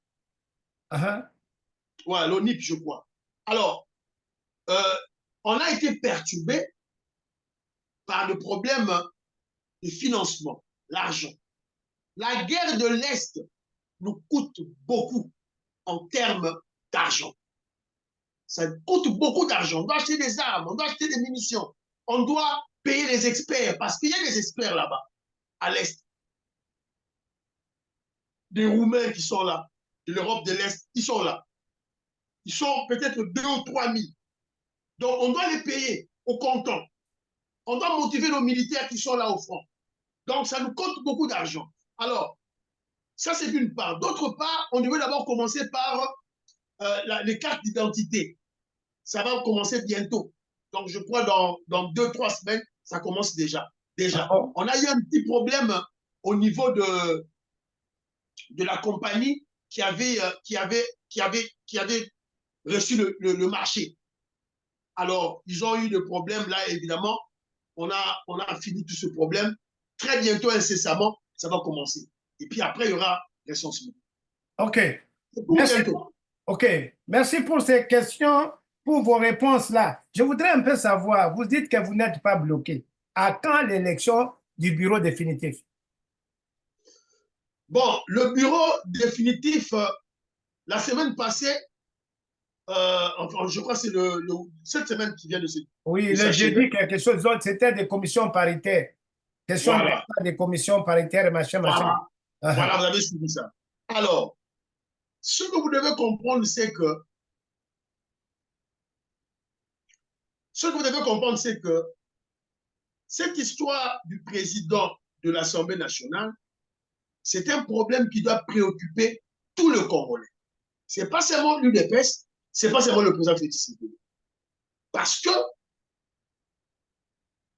B: Ouais, l'ONIP, je crois. Alors, on a été perturbé par le problème de financement, l'argent. La guerre de l'Est nous coûte beaucoup en termes d'argent. Ça coûte beaucoup d'argent. On doit acheter des armes, on doit acheter des munitions, on doit payer les experts, parce qu'il y a des experts là-bas, à l'Est. Des Roumains qui sont là, de l'Europe de l'Est, ils sont là. Ils sont peut-être 2 ou 3 000. Donc, on doit les payer au comptant. On doit motiver nos militaires qui sont là au front. Donc, ça nous coûte beaucoup d'argent. Alors, ça, c'est d'une part. D'autre part, on devait d'abord commencer par les cartes d'identité. ça va commencer bientôt. Donc, je crois dans 2-3 semaines, ça commence déjà. Déjà.
A: Oh.
B: On a eu un petit problème au niveau de la compagnie qui avait reçu le marché. Alors, ils ont eu des problèmes là, évidemment. On a fini tout ce problème. Très bientôt, incessamment, ça va commencer. Et puis après, il y aura recensement.
A: OK.
B: Pour
A: Merci.
B: bientôt.
A: OK. Merci pour ces questions, pour vos réponses là. Je voudrais un peu savoir, vous dites que vous n'êtes pas bloqué. À quand l'élection du bureau définitif?
B: Bon, le bureau définitif, la semaine passée, enfin, je crois que c'est cette semaine qui vient
A: Oui,
B: de
A: le
B: s'achever.
A: jeudi, quelque chose d'autre, c'était des commissions paritaires. Question
B: Voilà.
A: des commissions paritaires, machin, machin.
B: Voilà.
A: Uh-huh.
B: Voilà, vous avez suivi ça. Alors, ce que vous devez comprendre, c'est que cette histoire du président de l'Assemblée nationale, c'est un problème qui doit préoccuper tout le Congolais. Ce n'est pas seulement l'UDPS, ce n'est pas seulement le président Félix Tshisekedi. Parce que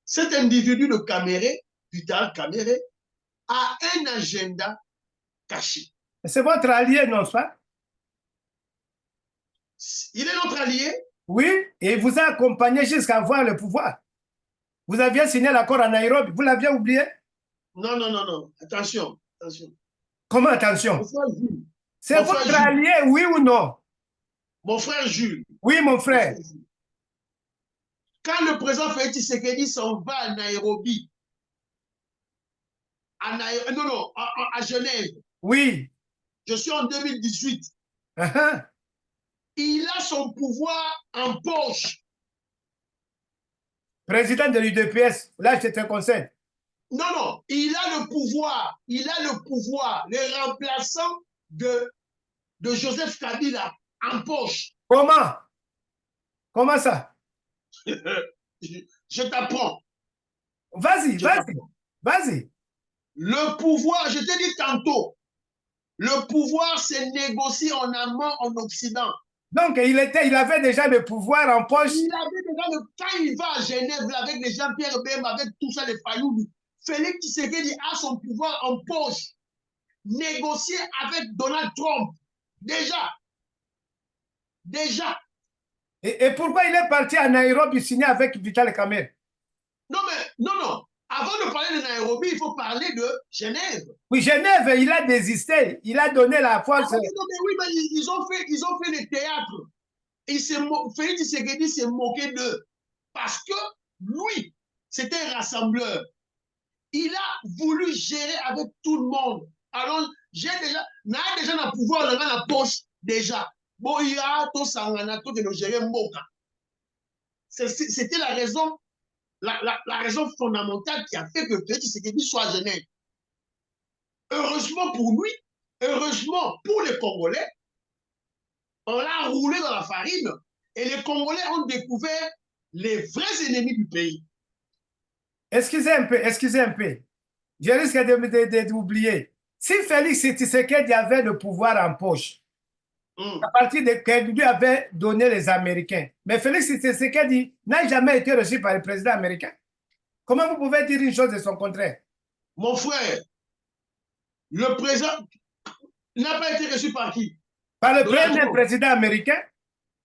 B: cet individu de Caméré, Vital Caméré, a un agenda caché.
A: C'est votre allié, non pas?
B: Il est notre allié.
A: Oui, et il vous a accompagné jusqu'à avoir le pouvoir. Vous aviez signé l'accord à Nairobi, vous l'aviez oublié?
B: Non, non, non, non. Attention, attention.
A: Comment
B: Mon
A: attention?
B: frère Jules.
A: C'est
B: Mon frère
A: votre
B: Jules.
A: allié, oui ou non?
B: Mon frère Jules.
A: Oui, mon
B: Mon frère
A: frère.
B: Jules. Quand le président Félix Tshisekedi s'en va à Nairobi, non, non, à Genève,
A: Oui.
B: je suis en 2018,
A: Uh-huh.
B: il a son pouvoir en poche.
A: Président de l'UDPS, là, je te conseille.
B: Non, non, il a le pouvoir, le remplaçant de Joseph Kabila en poche.
A: Comment? Comment ça?
B: Je t'apprends.
A: Vas-y, vas-y, vas-y.
B: Le pouvoir, je t'ai dit tantôt, le pouvoir se négocie en amont en Occident.
A: Donc, il avait déjà le pouvoir en poche.
B: Il avait déjà quand il va à Genève avec les Jean-Pierre Bemba, avec tout ça, les Fayoulou, Félix Tshisekedi a son pouvoir en poche. Négocier avec Donald Trump. Déjà. Déjà.
A: Et pourquoi il est parti à Nairobi signer avec Vital Kamerhe?
B: Non, mais, non, non. Avant de parler de Nairobi, il faut parler de Genève.
A: Oui, Genève, il a désisté. Il a donné la force.
B: Ah, non, mais oui, mais ils ont fait le théâtre. Félix Tshisekedi s'est moqué d'eux. Parce que lui, c'était un rassembleur. Il a voulu gérer avec tout le monde. Alors, j'ai déjà le pouvoir dans la poche, déjà. Bon, il y a tout ça, de nous gérer Moka. C'était la raison, la raison fondamentale qui a fait que Félix Tshisekedi soit à Genève. Heureusement pour lui, heureusement pour les Congolais, on l'a roulé dans la farine et les Congolais ont découvert les vrais ennemis du pays.
A: Excusez un peu, excusez un peu. Je risque d'oublier. Si Félix Tshisekedi avait le pouvoir en poche, à partir de que lui avait donné les Américains, mais Félix Tshisekedi n'a jamais été reçu par le président américain. Comment vous pouvez dire une chose de son contraire?
B: Mon frère, le président n'a pas été reçu par qui?
A: Par le premier président américain.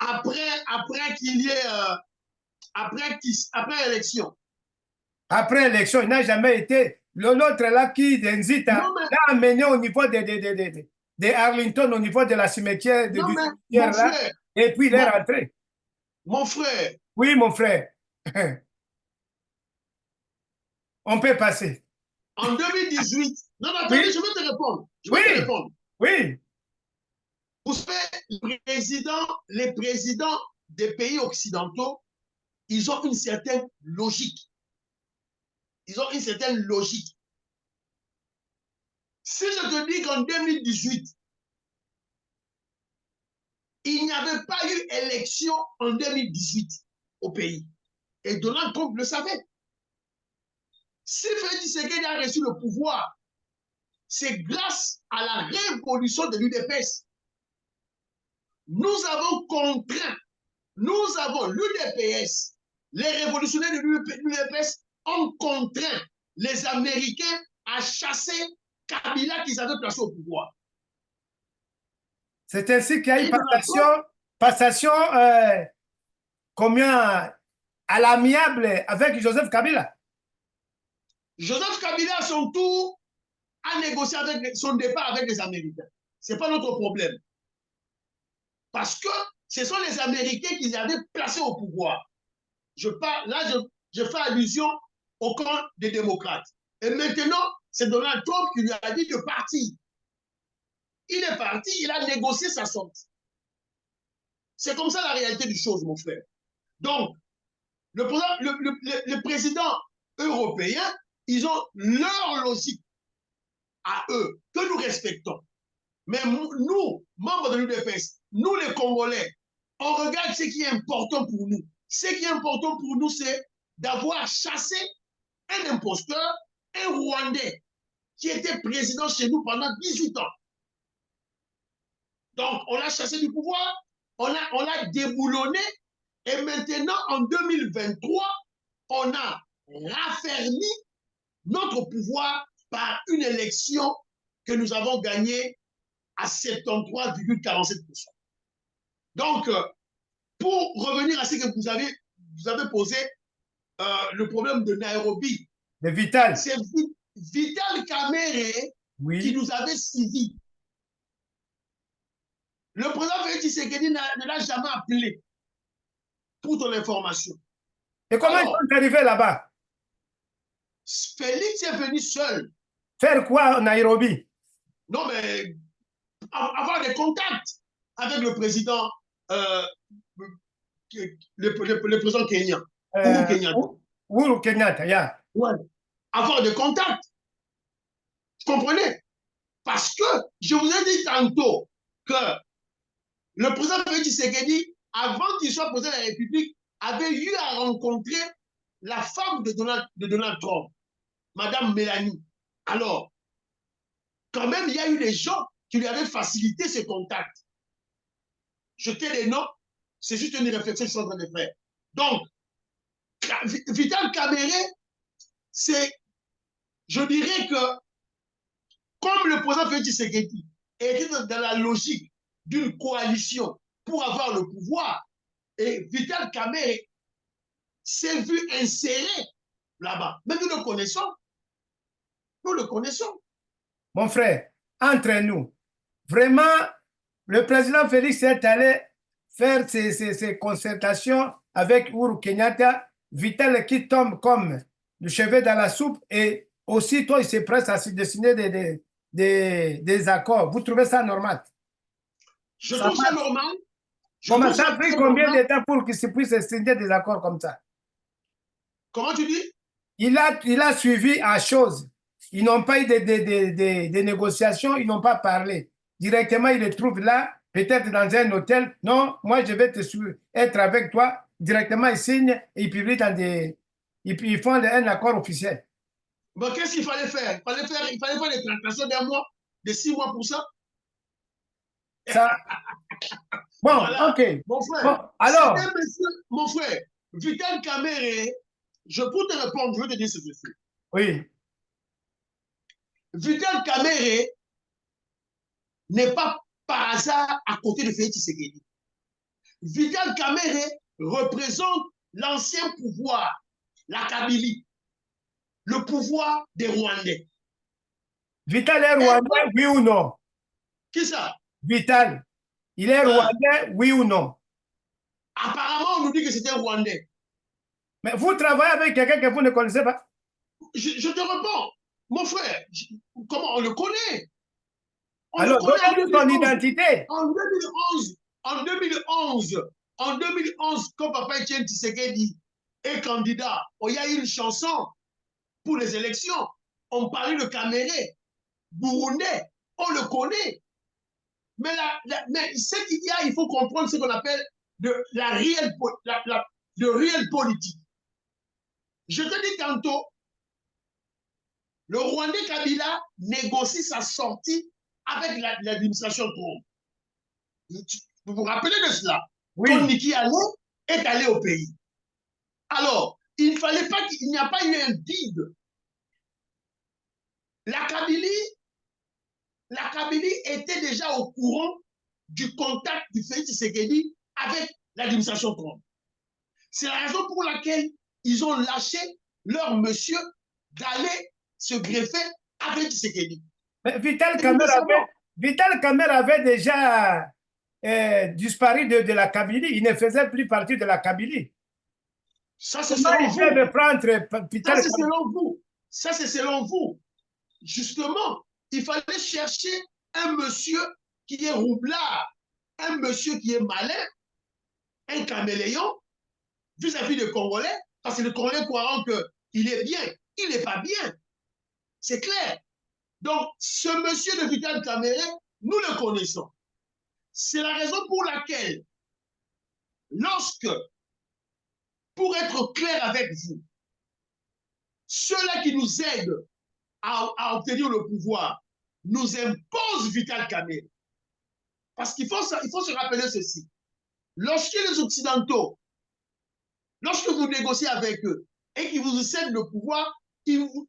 B: Après qu'il y ait après l'élection.
A: Après l'élection, il n'a jamais été. L'autre là qui Denzita l'a amené au niveau de Arlington, au niveau de la cimetière,
B: non, mais,
A: là,
B: frère,
A: et puis il est rentré.
B: Mon frère.
A: Oui, mon frère. On peut passer.
B: En 2018. Non, non, attendez,
A: Oui.
B: je vais te répondre.
A: Oui. Oui.
B: Vous savez, les présidents des pays occidentaux, ils ont une certaine logique. Ils ont une certaine logique. Si je te dis qu'en 2018, il n'y avait pas eu élection en 2018 au pays, et Donald Trump le savait. Si Félix Tshisekedi a reçu le pouvoir, c'est grâce à la révolution de l'UDPS. Nous avons contraint nous avons l'UDPS, les révolutionnaires de l'UDPS ont contraint les Américains à chasser Kabila qu'ils avaient placé au pouvoir.
A: C'est ainsi qu'il y a eu
B: Et Donald
A: passation combien à l'amiable avec Joseph Kabila.
B: Joseph Kabila, à son tour, a négocié avec son départ avec les Américains. Ce n'est pas notre problème. Parce que ce sont les Américains qui avaient placé au pouvoir. Je fais allusion au camp des démocrates. Et maintenant, c'est Donald Trump qui lui a dit de partir. Il est parti, il a négocié sa sortie. C'est comme ça la réalité des choses, mon frère. Donc, le président européen, ils ont leur logique à eux, que nous respectons. Mais nous, membres de l'UDPS, nous les Congolais, on regarde ce qui est important pour nous. Ce qui est important pour nous, c'est d'avoir chassé un imposteur, un Rwandais, qui était président chez nous pendant 18 ans. Donc, on l'a chassé du pouvoir, on l'a déboulonné, et maintenant, en 2023, on a raffermi notre pouvoir par une élection que nous avons gagnée à 73,47%. Donc, pour revenir à ce que vous avez posé, le problème de Nairobi,
A: De Vital.
B: c'est Vital Kamerhe qui nous avait suivis. Le président Félix Tshisekedi ne l'a jamais appelé, pour ton information.
A: Et comment ils sont arrivés là-bas?
B: Félix est venu seul.
A: Faire quoi en Nairobi?
B: Non, mais avoir des contacts avec le président, le président kenyan. Uhuru Kenyatta.
A: Uhuru Kenyatta, yeah.
B: Ouais. Avoir des contacts. Vous comprenez? Parce que je vous ai dit tantôt que le président Félix Tshisekedi, avant qu'il soit président de la République, avait eu à rencontrer la femme de Donald Trump, Madame Mélanie. Alors, quand même, il y a eu des gens qui lui avaient facilité ces contacts. Jeter les noms, c'est juste une réflexion que je suis en train de faire. Donc, Vital Kamerhe, c'est, je dirais que, comme le président Félix Tshisekedi était dans la logique d'une coalition pour avoir le pouvoir, et Vital Kamerhe s'est vu inséré là-bas. Mais nous le connaissons. Nous le connaissons.
A: Mon frère, entre nous, vraiment, le président Félix est allé faire ses concertations avec Uhuru Kenyatta, Vital qui tombe comme le cheveu dans la soupe et aussitôt il se presse à se dessiner des accords. Vous trouvez ça normal?
B: Je trouve ça normal.
A: Comment ça a pris combien de temps pour qu'il se puisse signer des accords comme ça?
B: Comment tu dis?
A: Il a suivi à chose. Ils n'ont pas eu de négociations, ils n'ont pas parlé. Directement, ils le trouvent là, peut-être dans un hôtel. Non, moi, je vais être avec toi. Directement, ils signent et ils publient ils font un accord officiel.
B: Bon, qu'est-ce qu'il fallait faire? Il fallait faire des tractations d'un mois, de 6 mois pour ça.
A: Bon,
B: voilà.
A: ok.
B: Mon frère,
A: bon, alors,
B: mon frère, Vital Kamerhe, pour te répondre, je vais te dire ceci.
A: Oui.
B: Vital Kamerhe n'est pas par hasard à côté de Félix Tshisekedi. Vital Kamerhe représente l'ancien pouvoir, la Kabylie, le pouvoir des Rwandais.
A: Vital est Rwandais, oui ou non?
B: Qui ça?
A: Vital. Il est Rwandais, oui ou non?
B: Apparemment, on nous dit que c'était Rwandais.
A: Mais vous travaillez avec quelqu'un que vous ne connaissez pas?
B: Je te réponds. Mon frère, comment on le connaît?
A: Alors, donnez-nous ton identité.
B: En 2011, quand Papa Etienne Tshisekedi est candidat, il y a eu une chanson pour les élections. On parlait de Kamerhe, Burundais, on le connaît. Mais ce qu'il y a, il faut comprendre ce qu'on appelle de réel politique. Je te dis tantôt, le Rwandais Kabila négocie sa sortie avec l'administration Trump. Vous vous rappelez de cela?
A: Oui.
B: Quand Niki Allo est allé au pays. Alors, il ne fallait pas qu'il n'y a pas eu un vide. La Kabylie était déjà au courant du contact du Félix Tshisekedi avec l'administration Trump. C'est la raison pour laquelle ils ont lâché leur monsieur d'aller se greffer avec Tshisekedi.
A: Mais Vital Kamerhe avait déjà disparu de la Kabylie. Il ne faisait plus partie de la Kabylie.
B: Ça, c'est
A: Comment
B: selon
A: ils peuvent
B: vous.
A: prendre
B: Ça,
A: Vital
B: c'est
A: Kamerhe?
B: selon vous. Ça, c'est selon vous. Justement, il fallait chercher un monsieur qui est roublard, un monsieur qui est malin, un caméléon vis-à-vis des Congolais, parce que les Congolais croiront qu'il est bien. Il n'est pas bien. C'est clair. Donc, ce monsieur de Vital Kamerhe, nous le connaissons. C'est la raison pour laquelle, lorsque, pour être clair avec vous, ceux-là qui nous aident à obtenir le pouvoir nous imposent Vital Kamerhe. Parce qu'il faut se rappeler ceci. Lorsque les Occidentaux, lorsque vous négociez avec eux et qu'ils vous cèdent le pouvoir, ils vous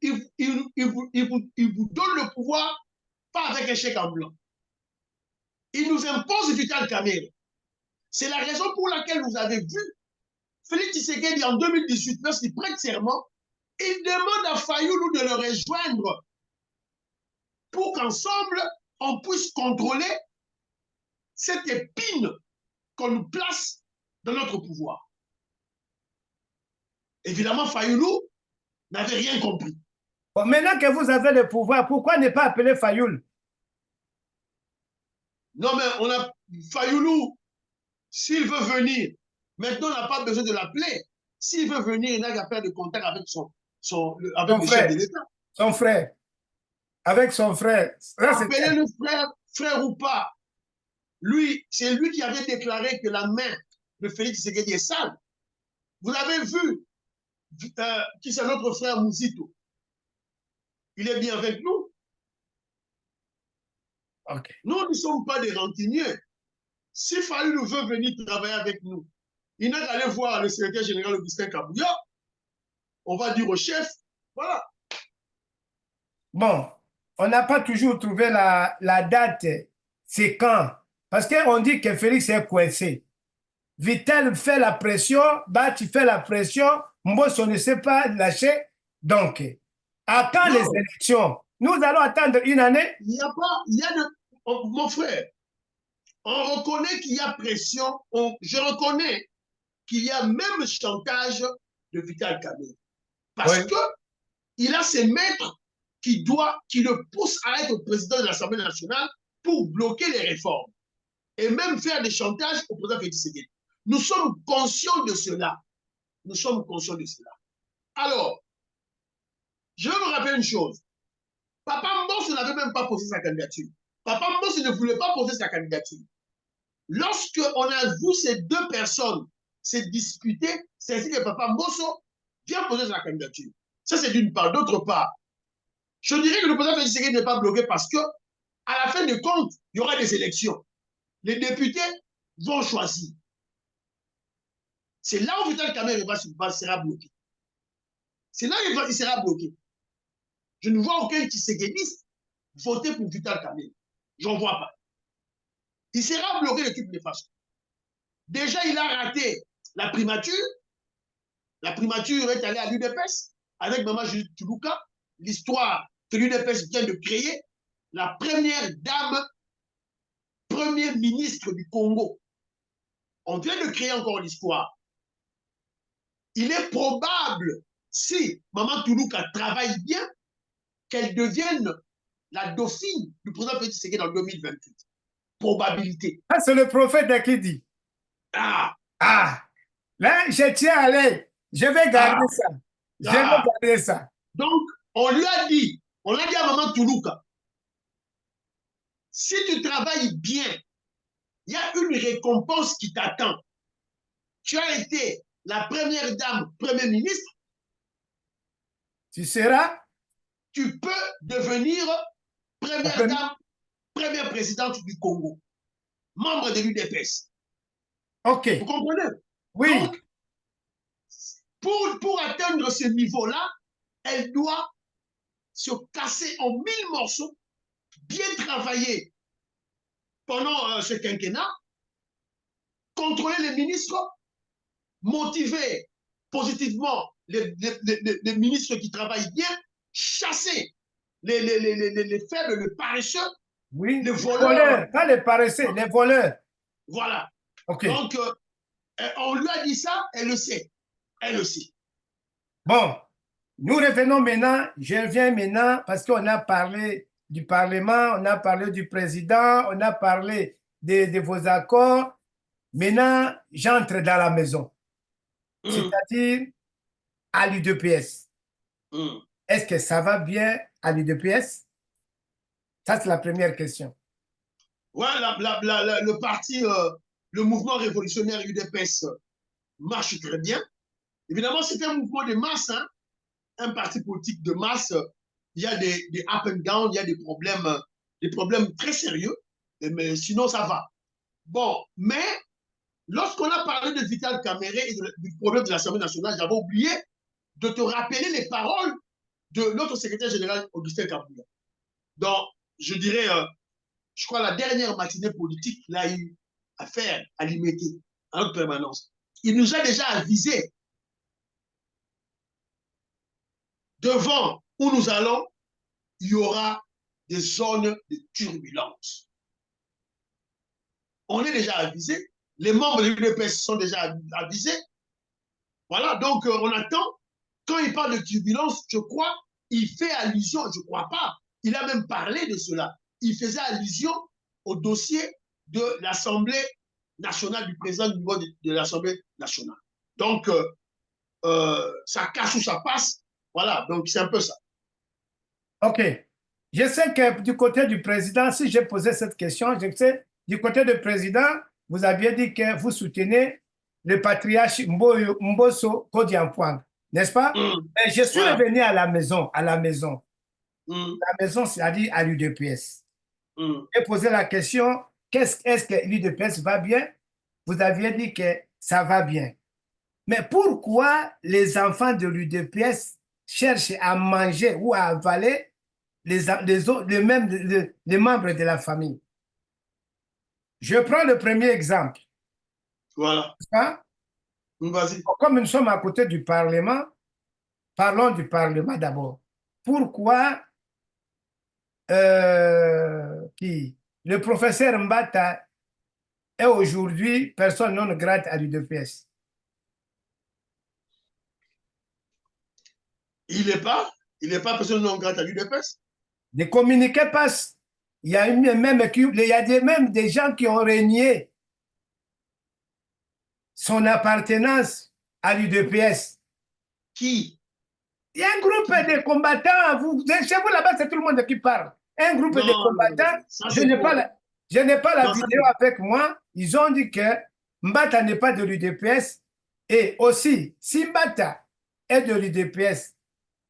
B: donnent le pouvoir pas avec un chèque en blanc. Ils nous imposent Vital Kamerhe. C'est la raison pour laquelle vous avez vu Félix Tshisekedi en 2018, lorsqu'il prête serment, il demande à Fayoulou de le rejoindre pour qu'ensemble, on puisse contrôler cette épine qu'on nous place dans notre pouvoir. Évidemment, Fayoulou n'avait rien compris.
A: Bon, maintenant que vous avez le pouvoir, pourquoi ne pas appeler Fayoul?
B: Non, mais on a Fayoulou, s'il veut venir, maintenant on n'a pas besoin de l'appeler. S'il veut venir, il n'a qu'à faire de contact avec avec le chef de l'État.
A: Son frère. Avec son frère.
B: Appelez le frère, frère ou pas. Lui, c'est lui qui avait déclaré que la main de Félix Tshisekedi est sale. Vous avez vu qui c'est notre frère Mouzito. Il est bien avec nous.
A: Okay.
B: Nous ne sommes pas des rancuniers. Si Fayoulou veut venir travailler avec nous, il n'a qu'à aller voir le secrétaire général Augustin Kabouya. On va dire au chef, voilà.
A: Bon, on n'a pas toujours trouvé la date. C'est quand? Parce qu'on dit que Félix est coincé. Vital fait la pression, Bati fait la pression, Mbosso ne sait pas lâcher. Donc, à quand les élections? Nous allons attendre une année?
B: Il n'y a pas, mon frère, on reconnaît qu'il y a pression, je reconnais qu'il y a même chantage de Vital Kamerhe. Parce que il a ses maîtres qui le poussent à être président de l'Assemblée nationale pour bloquer les réformes et même faire des chantages au président Félix Tshisekedi. Nous sommes conscients de cela. Nous sommes conscients de cela. Alors, je vais vous rappeler une chose. Papa Mbosso n'avait même pas posé sa candidature. Papa Mbosso ne voulait pas poser sa candidature. Lorsqu'on a vu ces deux personnes se disputer, c'est ainsi que Papa Mbosso vient poser sa candidature. Ça, c'est d'une part. D'autre part, je dirais que le président Félix Tshisekedi n'est pas bloqué parce que, à la fin de compte, il y aura des élections. Les députés vont choisir. C'est là où Vital Kamerhe sera bloqué. C'est là où il sera bloqué. Je ne vois aucun Tshisekediste voter pour Vital Kamerhe. J'en vois pas. Il sera bloqué de toutes les façons. Déjà, il a raté la primature. La primature est allée à l'UDPS avec Maman Judith Tuluka. L'histoire que l'UDPS vient de créer. La première dame, premier ministre du Congo. On vient de créer encore l'histoire. Il est probable, si Maman Tuluka travaille bien, qu'elle devienne la dauphine du président Félix Tshisekedi en 2028. Probabilité.
A: Ah, c'est le prophète qui dit.
B: Ah.
A: Là, je tiens à aller. Je vais garder ça. Je vais garder ça.
B: Donc, on lui a dit, à Maman Tuluka, si tu travailles bien, il y a une récompense qui t'attend. Tu as été la première dame, premier ministre.
A: Tu seras?
B: Tu peux devenir première dame, première présidente du Congo, membre de l'UDPS.
A: OK.
B: Vous comprenez?
A: Oui,
B: Donc, pour atteindre ce niveau-là, elle doit se casser en 1000 morceaux, bien travailler pendant ce quinquennat, contrôler les ministres, motiver positivement les ministres qui travaillent bien, chasser les faibles, les paresseux,
A: oui.
B: les
A: Les
B: voleurs.
A: voleurs, pas les paresseux, les voleurs.
B: Voilà.
A: OK.
B: Donc, on lui a dit ça, elle le sait. Elle le sait.
A: Bon, nous revenons maintenant, je reviens maintenant parce qu'on a parlé du Parlement, on a parlé du président, on a parlé de vos accords. Maintenant, j'entre dans la maison, c'est-à-dire à l'UDPS. Est-ce que ça va bien à l'UDPS? Ça, c'est la première question.
B: Ouais, le parti, le mouvement révolutionnaire UDPS marche très bien. Évidemment, c'est un mouvement de masse, hein, un parti politique de masse. Il y a des up and down, il y a des problèmes très sérieux, mais sinon, ça va. Bon, mais lorsqu'on a parlé de Vital Kamerhe et du problème de l'Assemblée nationale, j'avais oublié de te rappeler les paroles de notre secrétaire général, Augustin Kabila. Donc, je dirais, je crois, la dernière matinée politique qu'il a eu à faire à l'IMETI, à notre permanence. Il nous a déjà avisé devant où nous allons, il y aura des zones de turbulence. On est déjà avisé. Les membres de l'UDPS sont déjà avisés. Voilà, donc on attend. Quand il parle de turbulence, je crois, il fait allusion, je ne crois pas, il a même parlé de cela. Il faisait allusion au dossier de l'Assemblée nationale, du président du niveau de l'Assemblée nationale. Donc, ça cache ou ça passe. Voilà, donc c'est un peu ça.
A: OK. Je sais que du côté du président, si j'ai posé cette question, je sais, du côté du président, vous aviez dit que vous soutenez le patriarche Mbosso Kodiampouang, n'est-ce pas? Mais je suis
B: Voilà.
A: revenu à la maison, à la maison.
B: Mm.
A: La maison, c'est-à-dire à l'UDPS.
B: Mm.
A: J'ai posé la question, est-ce que l'UDPS va bien? Vous aviez dit que ça va bien. Mais pourquoi les enfants de l'UDPS cherchent à manger ou à avaler les membres de la famille? Je prends le premier exemple.
B: Voilà.
A: Hein?
B: Vas-y.
A: Comme nous sommes à côté du Parlement, parlons du Parlement d'abord. Pourquoi le professeur Mbata est aujourd'hui personne non grate à l'UDPS?
B: Il n'est pas personne non grate à l'UDPS.
A: Ne communiquez pas. Il y a même des gens qui ont régné son appartenance à l'UDPS.
B: Qui?
A: Il y a un groupe de combattants. Chez vous là-bas, c'est tout le monde qui parle. Un groupe de
B: Non, non,
A: combattants.
B: ça
A: Je
B: c'est
A: n'ai
B: faux.
A: pas la
B: Non, ça,
A: vidéo avec moi. Ils ont dit que Mbata n'est pas de l'UDPS. Et aussi, si Mbata est de l'UDPS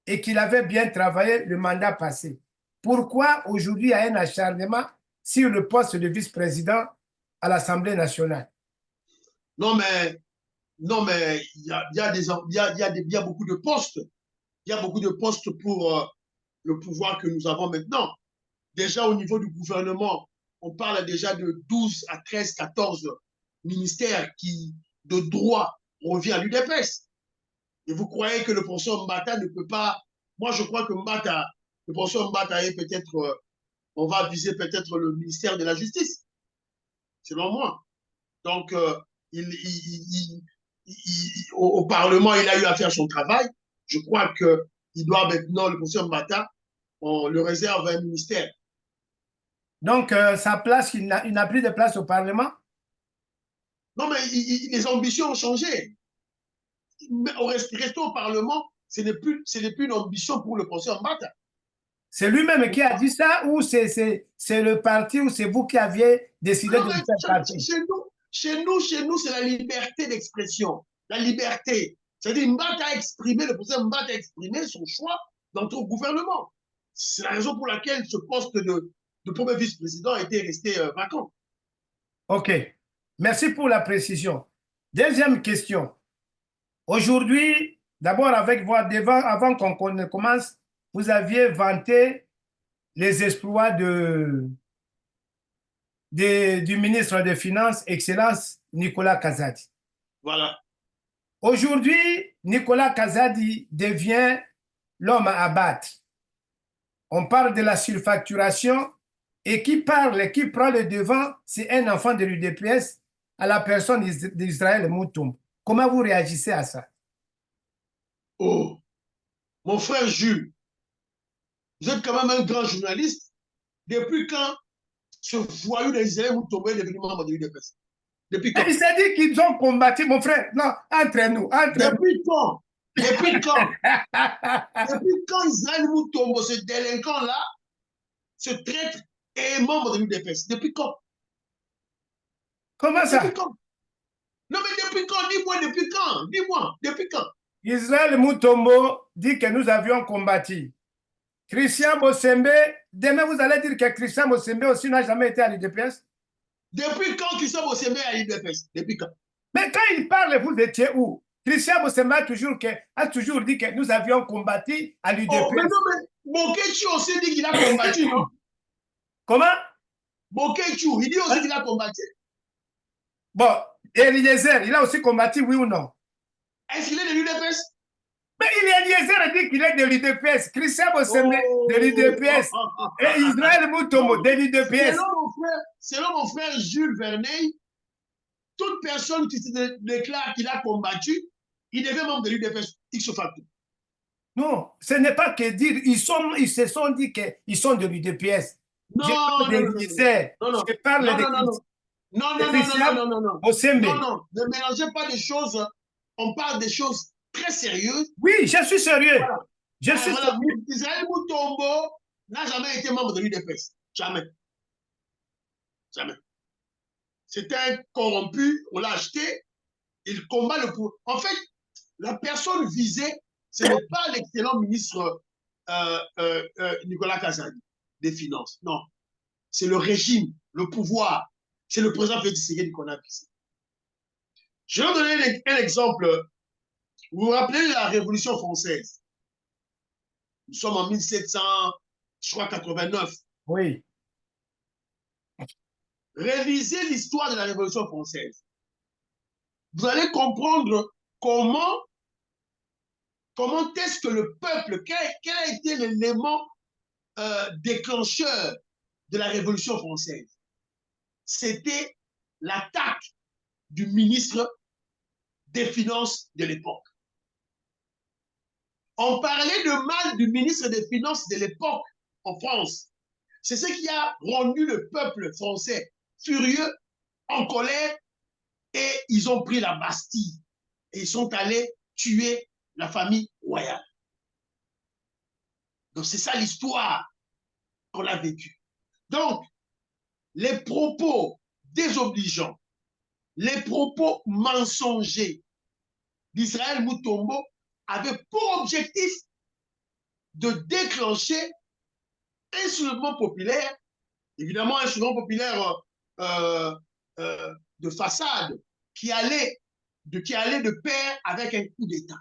A: et qu'il avait bien travaillé le mandat passé, pourquoi aujourd'hui il y a un acharnement sur le poste de vice-président à l'Assemblée nationale?
B: non, mais il y a beaucoup de postes. Il y a beaucoup de postes pour le pouvoir que nous avons maintenant. Déjà au niveau du gouvernement, on parle déjà de 12 à 13, 14 ministères qui, de droit, revient à l'UDPS. Et vous croyez que le professeur Mbata ne peut pas... Moi, je crois que le professeur Mbata est peut-être... on va viser peut-être le ministère de la Justice, selon moi. Donc, au Parlement, il a eu à faire son travail. Je crois qu'il doit maintenant, le professeur Mbata, on le réserve à un ministère.
A: Donc, sa place, il n'a plus de place au Parlement.
B: Non, mais les ambitions ont changé. Rester au Parlement, ce n'est plus une ambition pour le professeur Mbata.
A: C'est lui-même qui a dit ça ou c'est le parti ou c'est vous qui aviez décidé
B: Non,
A: de le faire
B: mais
A: partie?
B: chez nous, c'est la liberté d'expression. La liberté. C'est-à-dire, le président Mbata a exprimé son choix dans notre gouvernement. C'est la raison pour laquelle ce poste de premier vice-président a été resté vacant.
A: OK. Merci pour la précision. Deuxième question. Aujourd'hui, d'abord avec avant qu'on commence, vous aviez vanté les exploits du ministre des Finances, Excellence Nicolas Kazadi.
B: Voilà.
A: Aujourd'hui, Nicolas Kazadi devient l'homme à abattre. On parle de la surfacturation et qui parle, qui prend le devant, c'est un enfant de l'UDPS à la personne d'Israël Moutoum. Comment vous réagissez à ça?
B: Oh, mon frère Jules, vous êtes quand même un grand journaliste. Depuis quand ce voyou d'Israël Moutoum est devenu membre de l'UDPS? Depuis
A: Il
B: quand?
A: s'est dit qu'ils ont combattu, mon frère. Non, entre nous, entre nous.
B: Depuis quand? Depuis quand? Depuis quand Israël Moutombo, ce délinquant-là, ce traître, est membre de l'UDPS? Depuis quand?
A: Comment
B: Depuis
A: ça?
B: quand? Non, mais depuis quand? Dis-moi, depuis quand? Dis-moi, depuis quand?
A: Israël Moutombo dit que nous avions combattu. Christian Bossembe, demain vous allez dire que Christian Bossembe aussi n'a jamais été à l'UDPS.
B: Depuis quand Christian Bossembe est à l'UDPS? Depuis quand?
A: Mais quand il parle, vous étiez où? Christian Bossembe a toujours dit que nous avions combattu à
B: Oh, mais
A: l'UDPS.
B: non, mais Bokechu aussi dit qu'il a combattu, non?
A: Comment?
B: Bokechu, il dit aussi qu'il a combattu.
A: Bon, Eliezer, il a aussi combattu, oui ou non?
B: Est-ce qu'il est de l'UDPS?
A: Mais Eliezer dit qu'il est de l'UDPS. Christian Bossembe de
B: Oh!
A: l'UDPS. Et Israël Moutombo de l'UDPS.
B: Selon mon frère Jules Verneil, toute personne qui se déclare qu'il a combattu, il devient membre de l'UDPS ipso facto.
A: Non, ce n'est pas que dire, ils se sont dit qu'ils sont de l'UDPS. Je
B: Non,
A: parle
B: non,
A: de
B: non, non,
A: l'Isère,
B: non, non,
A: je parle
B: non, non, non, non. Non,
A: de
B: non, non, non, non,
A: Christian
B: non, non, non. Non,
A: Bossembe.
B: non, ne mélangez pas des choses. On parle des choses très sérieuses.
A: Oui, je suis sérieux.
B: Voilà.
A: Je suis
B: Voilà.
A: sérieux.
B: Israël Moutombo n'a jamais été membre de l'UDPS. Jamais. Jamais. C'était un corrompu, on l'a acheté. Il combat le pouvoir. En fait, la personne visée, ce n'est pas l'excellent ministre Nicolas Kazadi des Finances. Non. C'est le régime, le pouvoir. C'est le président Félix Tshisekedi qu'on a visé. Je vais vous donner un exemple. Vous vous rappelez de la Révolution française? Nous sommes en 1789.
A: Oui.
B: Révisez l'histoire de la Révolution française. Vous allez comprendre comment est-ce que le peuple, quel a été l'élément déclencheur de la Révolution française? C'était l'attaque du ministre des Finances de l'époque. On parlait de mal du ministre des Finances de l'époque en France. C'est ce qui a rendu le peuple français furieux, en colère, et ils ont pris la Bastille. Et ils sont allés tuer la famille royale. Donc c'est ça l'histoire qu'on a vécue. Donc, les propos désobligeants, les propos mensongers d'Israël Moutombo avaient pour objectif de déclencher un soulèvement populaire, évidemment un soulèvement populaire de façade qui allait de pair avec un coup d'État.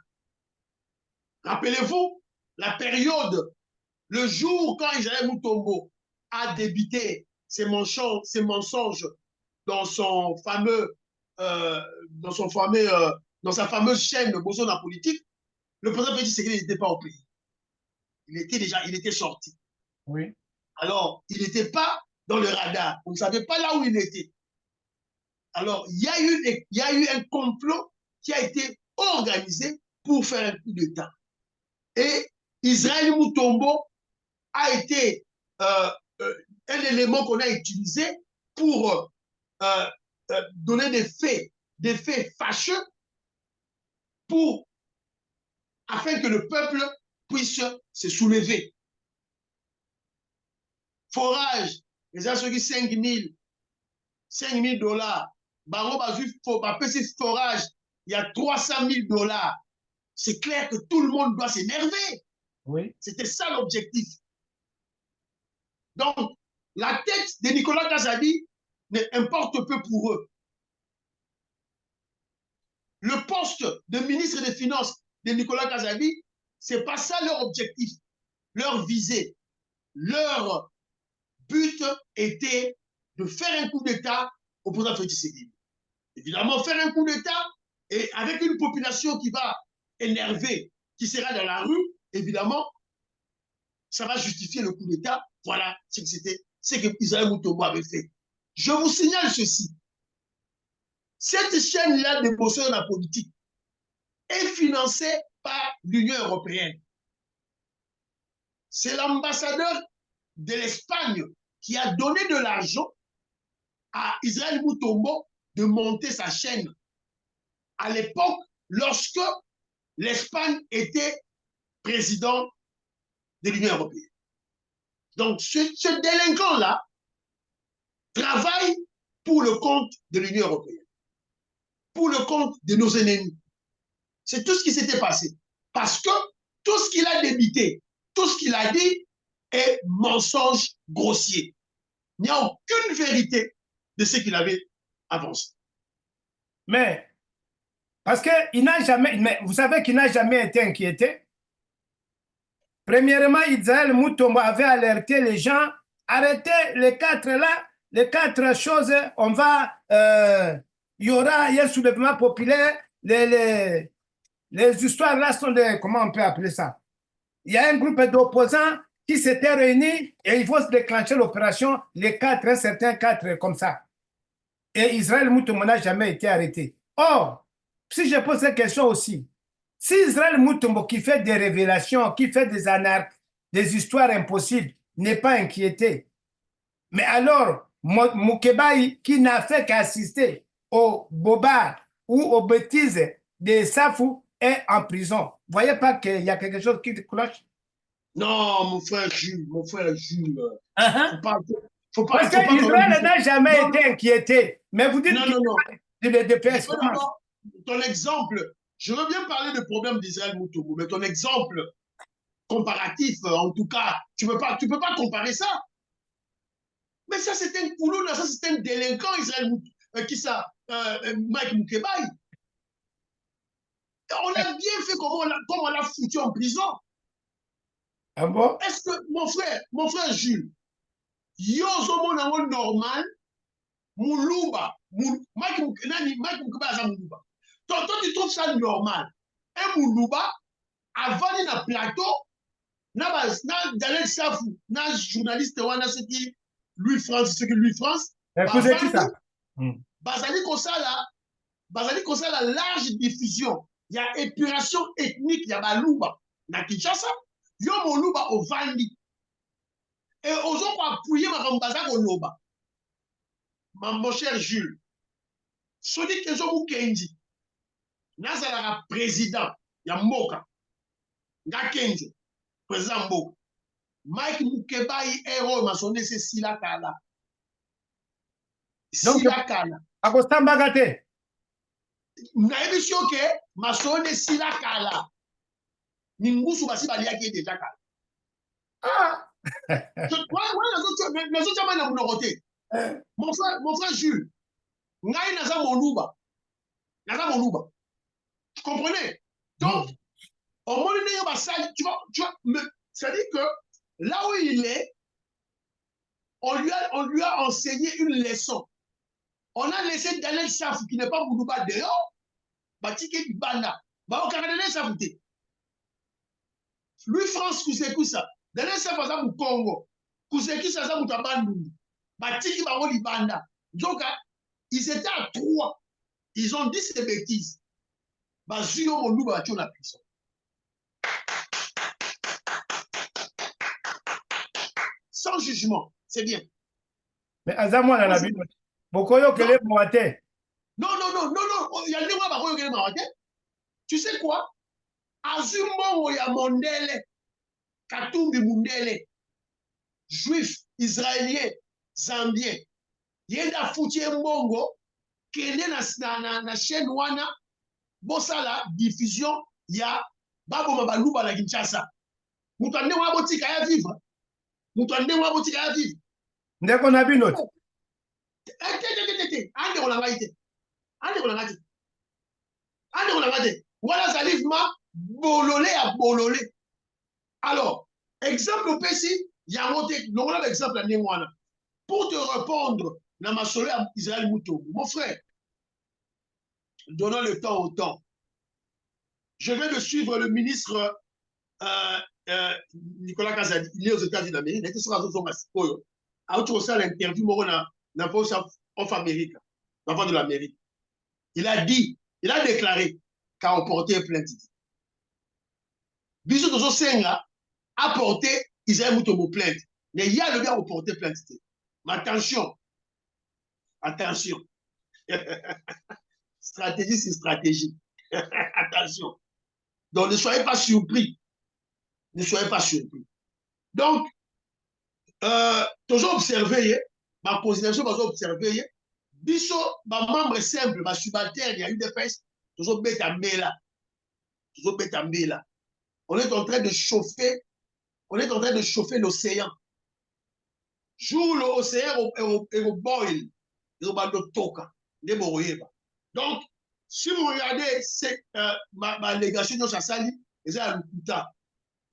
B: Rappelez-vous la période, le jour quand Israël Moutombo a débité ses mensonges dans son fameux, dans sa fameuse chaîne de Bozona politique, le président Félix Tshisekedi n'était pas au pays. Il était sorti.
A: Oui.
B: Alors, il n'était pas dans le radar. On ne savait pas là où il était. Alors, il y a eu un complot qui a été organisé pour faire un coup d'État. Et Israël Moutombo a été un élément qu'on a utilisé pour donner des faits fâcheux afin que le peuple puisse se soulever. Forage, les gens qui 5 000 $, bango forage, il y a 300 000 $. C'est clair que tout le monde doit s'énerver.
A: Oui.
B: C'était ça l'objectif. Donc, la tête de Nicolas Kazadi importe peu pour eux. le poste de ministre des Finances de Nicolas Kasabi, ce n'est pas ça leur objectif, leur visée. Leur but était de faire un coup d'État au président Félix Tshisekedi. Évidemment, faire un coup d'État et avec une population qui va énerver, qui sera dans la rue, évidemment, ça va justifier le coup d'État. Voilà ce que Israël Mutombo avait fait. Je vous signale ceci. Cette chaîne-là de bosseurs de la politique est financée par l'Union européenne. C'est l'ambassadeur de l'Espagne qui a donné de l'argent à Israël Mutombo de monter sa chaîne. À l'époque, lorsque l'Espagne était président de l'Union européenne. Donc, ce délinquant-là travaille pour le compte de l'Union européenne, pour le compte de nos ennemis. C'est tout ce qui s'était passé. Parce que tout ce qu'il a débité, tout ce qu'il a dit est mensonge grossier. Il n'y a aucune vérité de ce qu'il avait avancé.
A: Mais, parce qu'il n'a jamais, mais vous savez qu'il n'a jamais été inquiété. Premièrement, Israël Mutombo avait alerté les gens, arrêtez les quatre là, les quatre choses, on va, il y aura un soulèvement populaire, les histoires là sont de, comment on peut appeler ça? Il y a un groupe d'opposants qui s'étaient réunis et il faut se déclencher l'opération, les quatre, un certain quatre comme ça. Et Israël Mutombo n'a jamais été arrêté. Or, si je pose cette question aussi, si Israël Mutombo qui fait des révélations, qui fait des anarches, des histoires impossibles, n'est pas inquiété, mais alors Mukebai qui n'a fait qu'assister aux bobards ou aux bêtises de Safou est en prison. Vous voyez pas qu'il y a quelque chose qui cloche?
B: Non, mon frère Jules,
A: faut pas Parce qu'Israël n'a jamais été inquiété. Mais vous dites
B: qu'il est de performance. Ton exemple, je veux bien parler de problème d'Israël Mutombo, mais ton exemple comparatif, en tout cas, tu peux pas comparer ça. Mais ça, c'est un couloun, ça, c'est un délinquant, Israël Mutombo, Mike Mukebai. On a bien fait comme on l'a foutu en prison.
A: Ah bon?
B: Est-ce que, mon frère Jules, yo zomonango normal, Moulouba, Mike Mukebai aza Moulouba. Toi, tu trouves ça normal? Un Moulouba, avant na plateau, na Daniel Safou, na journaliste wana ce qui Louis France, bazali kosala large diffusion. Il y a épuration ethnique, il y a baluba na Kinshasa. Yo moluba ovandi. Et ozo ko appuyer makambo baza koloba. Mon cher Jules, sodi kezo mukenji. Nazala président ya mboka. Nga kenzo président mboka. Mike Mukebai héros masonné c'est Sila Kala. Sila Kala.
A: Akostamba gate.
B: Nayebi soke masonné Sila Kala. Ningusu basi baliaki déjà Kala.
A: Ah.
B: Mon frère Jules, ngai naza moluba. Tu comprenez? Donc, au moment où tu vois, c'est-à-dire que là où il est, on lui a enseigné une leçon. On a laissé Daniel Safou, qui n'est pas Moulouba dehors, Batike Banda. Bah, on a Daniel Safou. Lui, France, Kousekousa. Daniel Safou, ça au Congo. Kousekousa, ça au Tabandou. Batike Banda. Donc, ils étaient à 3. Ils ont dit ces bêtises. Bah, Zuyo Moulouba, tu la prison. Sans jugement, c'est bien.
A: Mais Azamou, on a vu. Bokoyo Kele Mouate.
B: Non, il y a des gens qui ont tu sais quoi? Azumo ya Mondele, Katumbi Mundele, juif, israélien, zambien. Yenda fouti mbongo, kende na chaîne wana, bosala diffusion ya babo mabaluba la Kinshasa. Mutande wa botika ya vivre.
A: Ndeko na binot.
B: Ande on a été. Voilà, ça livre ma bololé à bololé. Alors, exemple au PC, il y a un autre exemple à Némoana. Pour te répondre, dans ma soleil à Israël Moutou, mon frère, donnons le temps au temps. Je vais de suivre le ministre Nicolas Kazadi. Il est aux États-Unis d'Amérique. Il était sur la zone Masikoyo. À autre chose, l'interview, n'a pas off Amérique, l'enfant de l'Amérique. Il a dit, il a déclaré qu'a porté plainte. Bisous de Senga a porté Israël Moutomo plainte. Mais il y a le gars qui a porté plainte. Mais attention, attention. Stratégie, c'est stratégie. Attention. Donc, ne soyez pas surpris. Ne soyez pas surpris. Donc, toujours observer, ma position, toujours observer, biso, ma membre simple, ma subalterne, il y a eu des fesses, toujours bête à là. Toujours bête à là. On est en train de chauffer, l'océan. Jour l'océan est au boil, il va le toka, donc, si vous regardez ma légation de Chassali, il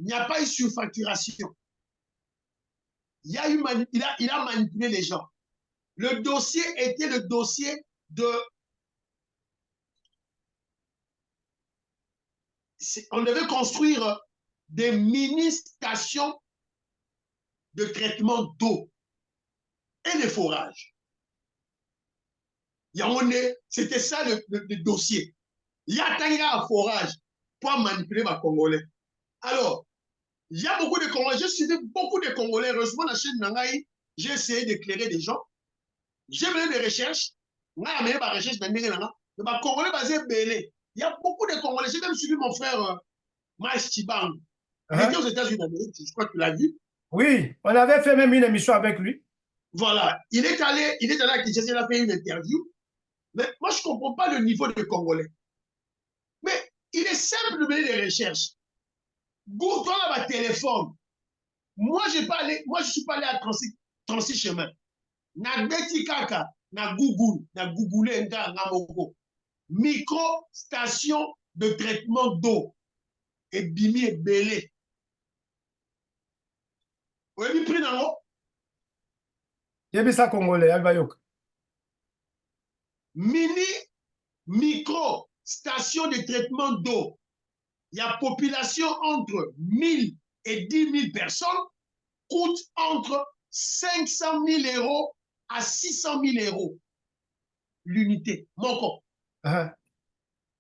B: n'y a pas eu surfacturation. Il a manipulé les gens. Le dossier était le dossier de... On devait construire des mini-stations de traitement d'eau et de forage. C'était ça le dossier. Il y a un forage pour manipuler ma Congolais. Alors, il y a beaucoup de Congolais. J'ai suivi beaucoup de Congolais. Heureusement, la chaîne Nangaï, j'ai essayé d'éclairer des gens. J'ai mené des recherches. On a mené des recherches dans les Congolais basés belé. Il y a beaucoup de Congolais. J'ai même suivi mon frère Maïs Chibang. Il était aux États-Unis d'Amérique, je crois que tu l'as vu.
A: Oui, on avait fait même une émission avec lui.
B: Voilà. Il est allé à Kinshasa, il a fait une interview. Mais moi, je ne comprends pas le niveau des Congolais. Mais il est simple de mener des recherches. Toi, là, ma téléphone. Moi, je ne suis pas allé à 36 chemins. Na beti kaka, na Google, nga moko. Micro station de traitement d'eau. Et bimi et belé. Vous avez pris dans l'eau?
A: J'ai vu ça congolais, Albayok.
B: Micro station de traitement d'eau. Il y a population entre 1000 et 10 000 personnes, coûte entre 500 000 € à 600 000 € l'unité. Moko.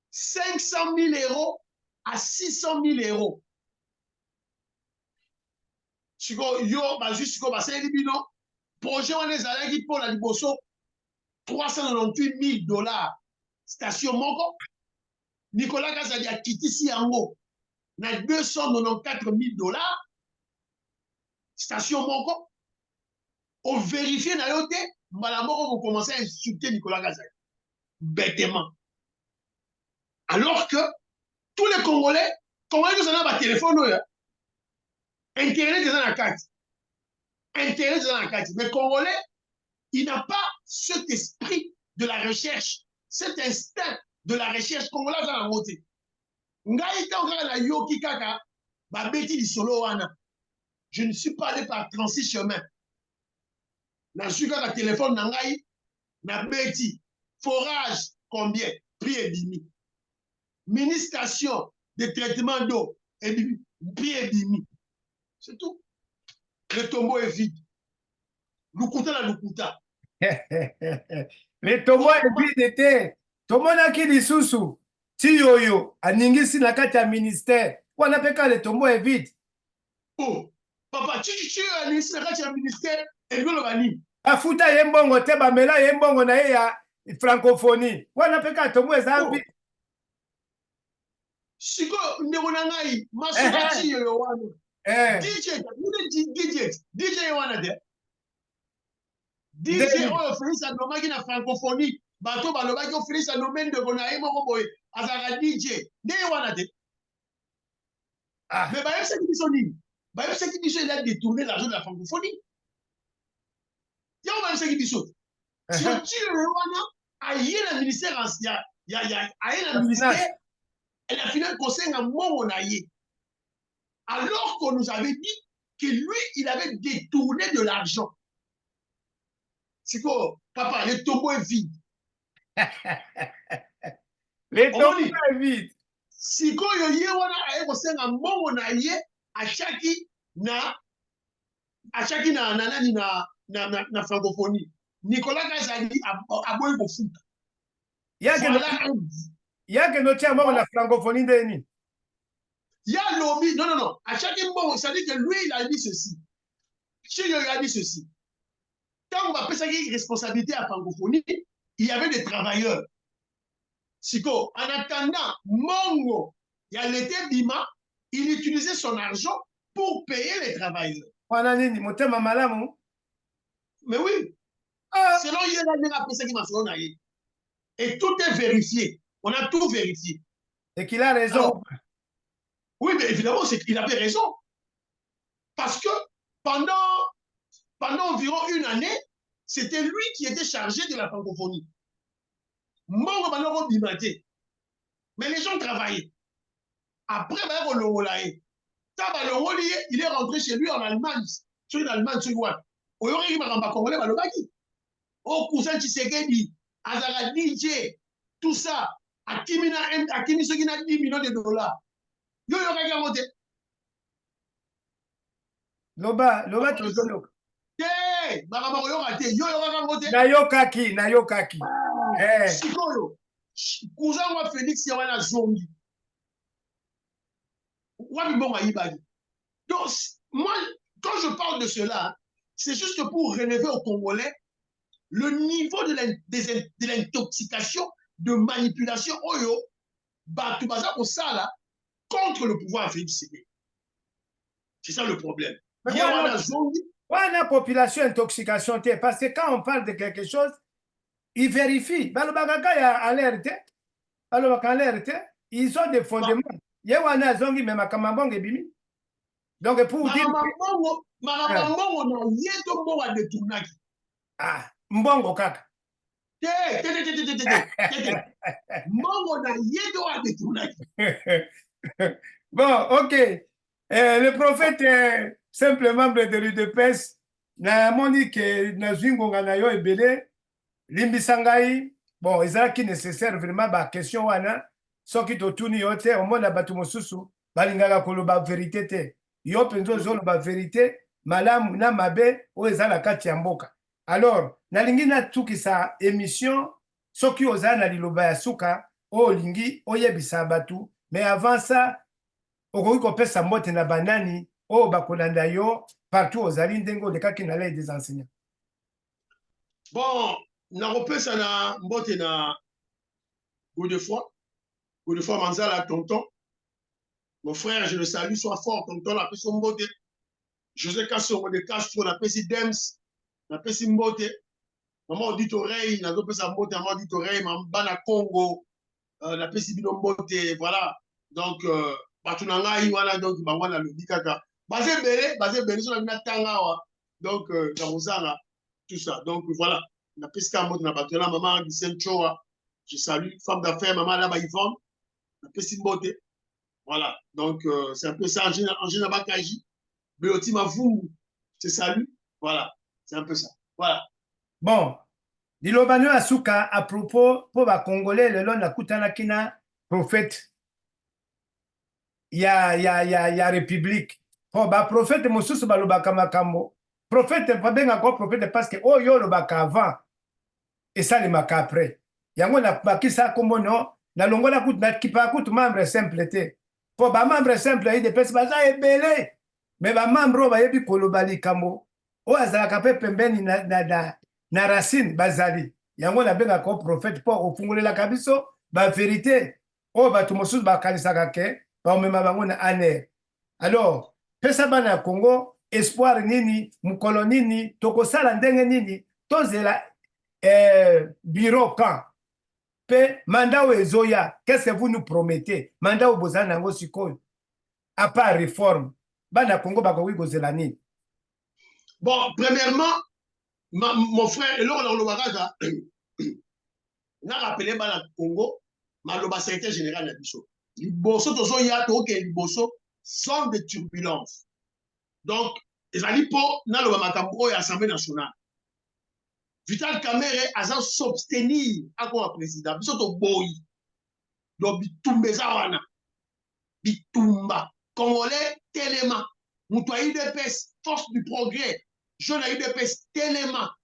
B: 500 000 € à 600 000 €. Yo, juste projet on est allé pour la liboso 398 000 $. Station Moko. Nicolas Kazadi a quitté Siango. Na 294 000 $. Station Moko. On vérifie na yote, Malamoko vont commencer à insulter Nicolas Kazadi. Bêtement. Alors que tous les Congolais qui ont un téléphone, Internet est dans la carte. Internet est dans la carte. Mais Congolais, il n'a pas cet esprit de la recherche, cet instinct de la recherche congolais dans la montée. Je ne suis pas allé par 36 chemins. Je suis allé par téléphone, na beti, forage, combien? Prix et bimi. Mini-station de traitement d'eau, et bimi. Prix et bimi. C'est tout. Le tombeau est vide. Lukuta la lukuta.
A: Le tombeau est vide te. Tomonaki lisusu. Ti yoyo aningisi na kati ya ministère. Wana peka le tombeau est vide.
B: Oh, papa, tu aningisi na kati ya ministère et bien le bani.
A: Bafuta ye mbongo te bamela ye mbongo na ye ya francophonie. Wana peka tombeau eza vide.
B: Siko ndeko na ngai masoka ti yoyo wana. DJ wana de. DJ oyo Félix anomaki na francophonie. Bato balobaki o Félix anomé ndeko na ye moko boye azalaka DJ. Nde wana te. Mais bayebisaki biso nini? Bayebisaki biso il a détourné l'argent de la francophonie. Yango bayebisaki biso. Siko ti yoyo wana aye na ministère Il y a un ministère, et la finale conseille un mot alors qu'on nous avait dit que lui, il avait détourné de l'argent. C'est quoi, papa, le tombeau est vide.
A: Le tombeau est vide.
B: Si quoi, il y a un mot à chaque na francophonie. Nicolas Kazali a beau kofuta.
A: Il y a que notre la francophonie de ni.
B: Il y a lobby, non. À chaque moment, ça dit que lui, il a dit ceci. Chez a dit ceci. Quand on va passer une responsabilité à la francophonie, il y avait des travailleurs. Siko, en attendant, Mongo, il y a l'été Bima, il utilisait son argent pour payer les travailleurs. Mais oui, selon il et tout est vérifié. On a tout vérifié.
A: Et qu'il a raison. Alors,
B: oui, mais évidemment, c'est qu'il avait raison. Parce que pendant environ une année, c'était lui qui était chargé de la francophonie. Mais les gens travaillaient. Après, il est rentré chez lui en Allemagne. Sur l'Allemagne, sur quoi? Au cousin Tshisekedi, Azara DJ, tout ça, à Kimi Sogina 10 millions de dollars. Yo yo kaka mote.
A: Loba tozoloka.
B: Bakaba yo kate, yo yo kaka mote.
A: Na yo kaki.
B: Sikoyo. Cousin wa Félix ya wana zongi. Wabi bon ayibagi. Donc, moi, quand je parle de cela, c'est juste pour relever aux Congolais le niveau de l'intoxication, de manipulation, oyo, Batubaza au ça contre le pouvoir africain. C'est ça le problème. Il y a
A: une population intoxication, parce que quand on parle de quelque chose, ils vérifient. Ils ont des fondements. Il y a un zongi, mais ma kamabong est bimi. Donc, pour dire. Ah, mbongo kaka. Bon, ok. Le prophète est simple membre de l'UDPS. Na moni que na zwingonga na yo ebele limbisangai. Bon, ezalaki nécessaire vraiment ba question wana soki totuni yo te omona bato mosusu balingaka koloba vérité te. Yo penzo zoloba vérité malamu na mabe o ezala kati ya mboka. Alors, nalingi natukisa émission soki ozala na liloba ya suka olingi oyebisa batu, mais avant ça okoki kopesa mbote na banani oyo bakolanda yo partout ozali ndenge olekaki na l'aide des enseignants.
B: Bon, nakopesa na mbote na Godefroy Manzala, tonton. Mon frère, je le salue, sois fort, tonton, la pesi mbote. José Kassongo de Castro, la pesi Dems, la pesi mbote. Maman auditoreille, na pesa mbote, maman auditoreille, maman bana Congo, la pesi bino mbote, voilà. Donc, batunanga iwana, donc, bangwana lobi kaka. Basé belé, sur la mina tangawa. Donc, Kamuzanga, tout ça. Donc, voilà. La pesi mbote, na batuna, maman Gisèle Choa. Je salue, femme d'affaires, maman là-bas, Yvonne, la pesi mbote. Voilà, donc c'est un peu ça, Angina Bakaji, Beoti Mavou, je salue, voilà, c'est un peu ça, voilà.
A: Bon, Dilobano Asuka, à propos, pour les Congolais, le long de la Kutanakina, prophète, il y a République. Pour les prophètes, Moussous Balobaka Makambo, prophète, pas bien encore prophète, parce que, oh, yo, le baka avant, et ça, les maka après. Yango na baki ça comme non, na longola kut na kipa kut membre simple te. Pour ba membre simple il des personnes baza ebele. Mais ba membre ba yebi kolobali kambo. O azala kape pembeni na racine bazali. Yango na benga ko prophète pour ofungolela kabiso ba vérité. O ba tumosus ba kanisaka ke ba mema bango na aner. Alors, pesa bana Congo espoir nini, mukolo nini, tokosala ndenge nini, tozela bureau camp. Mandat ou Ezoya, qu'est-ce que vous nous promettez? Mandat ou Bozana nango sikoyo. À part réforme. Bana Congo bakowi gozelani.
B: Bon, premièrement, mon frère, et là on a n'a rappelé Bana Congo, maloba secrétaire général na biso liboso tozoya tokende liboso sans de turbulence donc ezali mpo naloba makambo oyo assemblée nationale Vital Kamerhe aza s'obstenir akoma président biso toboyi do bitumba eza wana bitumba congolais telema moto ya UDPS force du progrès jeune ya UDPS telema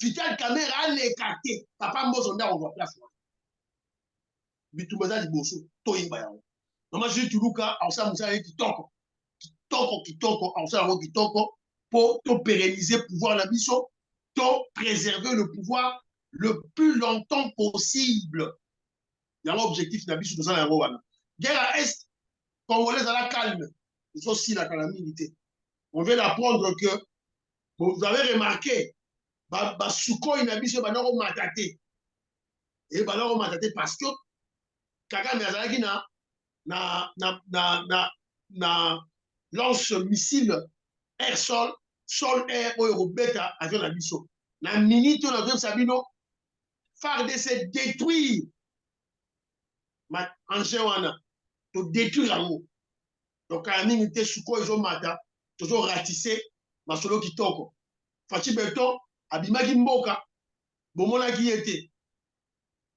B: Vital Kamerhe aleka te papa mbozo nde akozwa place wana bitumba eza liboso toyimba yango mama Jules Tuluka akosala mosala ye kitoko akosala yango kitoko mpo topérenniser pouvoir na biso préserver le pouvoir le plus longtemps possible. Il y a un objectif na biso tozala yango wana. Guerre à Est, Congolais à la calme. Ils sont aussi la calamité. On vient d'apprendre que vous avez remarqué Sukhoi na biso banoko matate. Et banoko matate parce que Kagame azalaki na lance missile air-sol sol-air oyo kobeta avion na biso. Na minute oyo nazo sabino FARDC détruire engin wana to détruire yango. Donc à la minute Sukhoi ezomata tozo ratissé masolo kitoko. Fachi Beton abimaki mboka bomonaki yete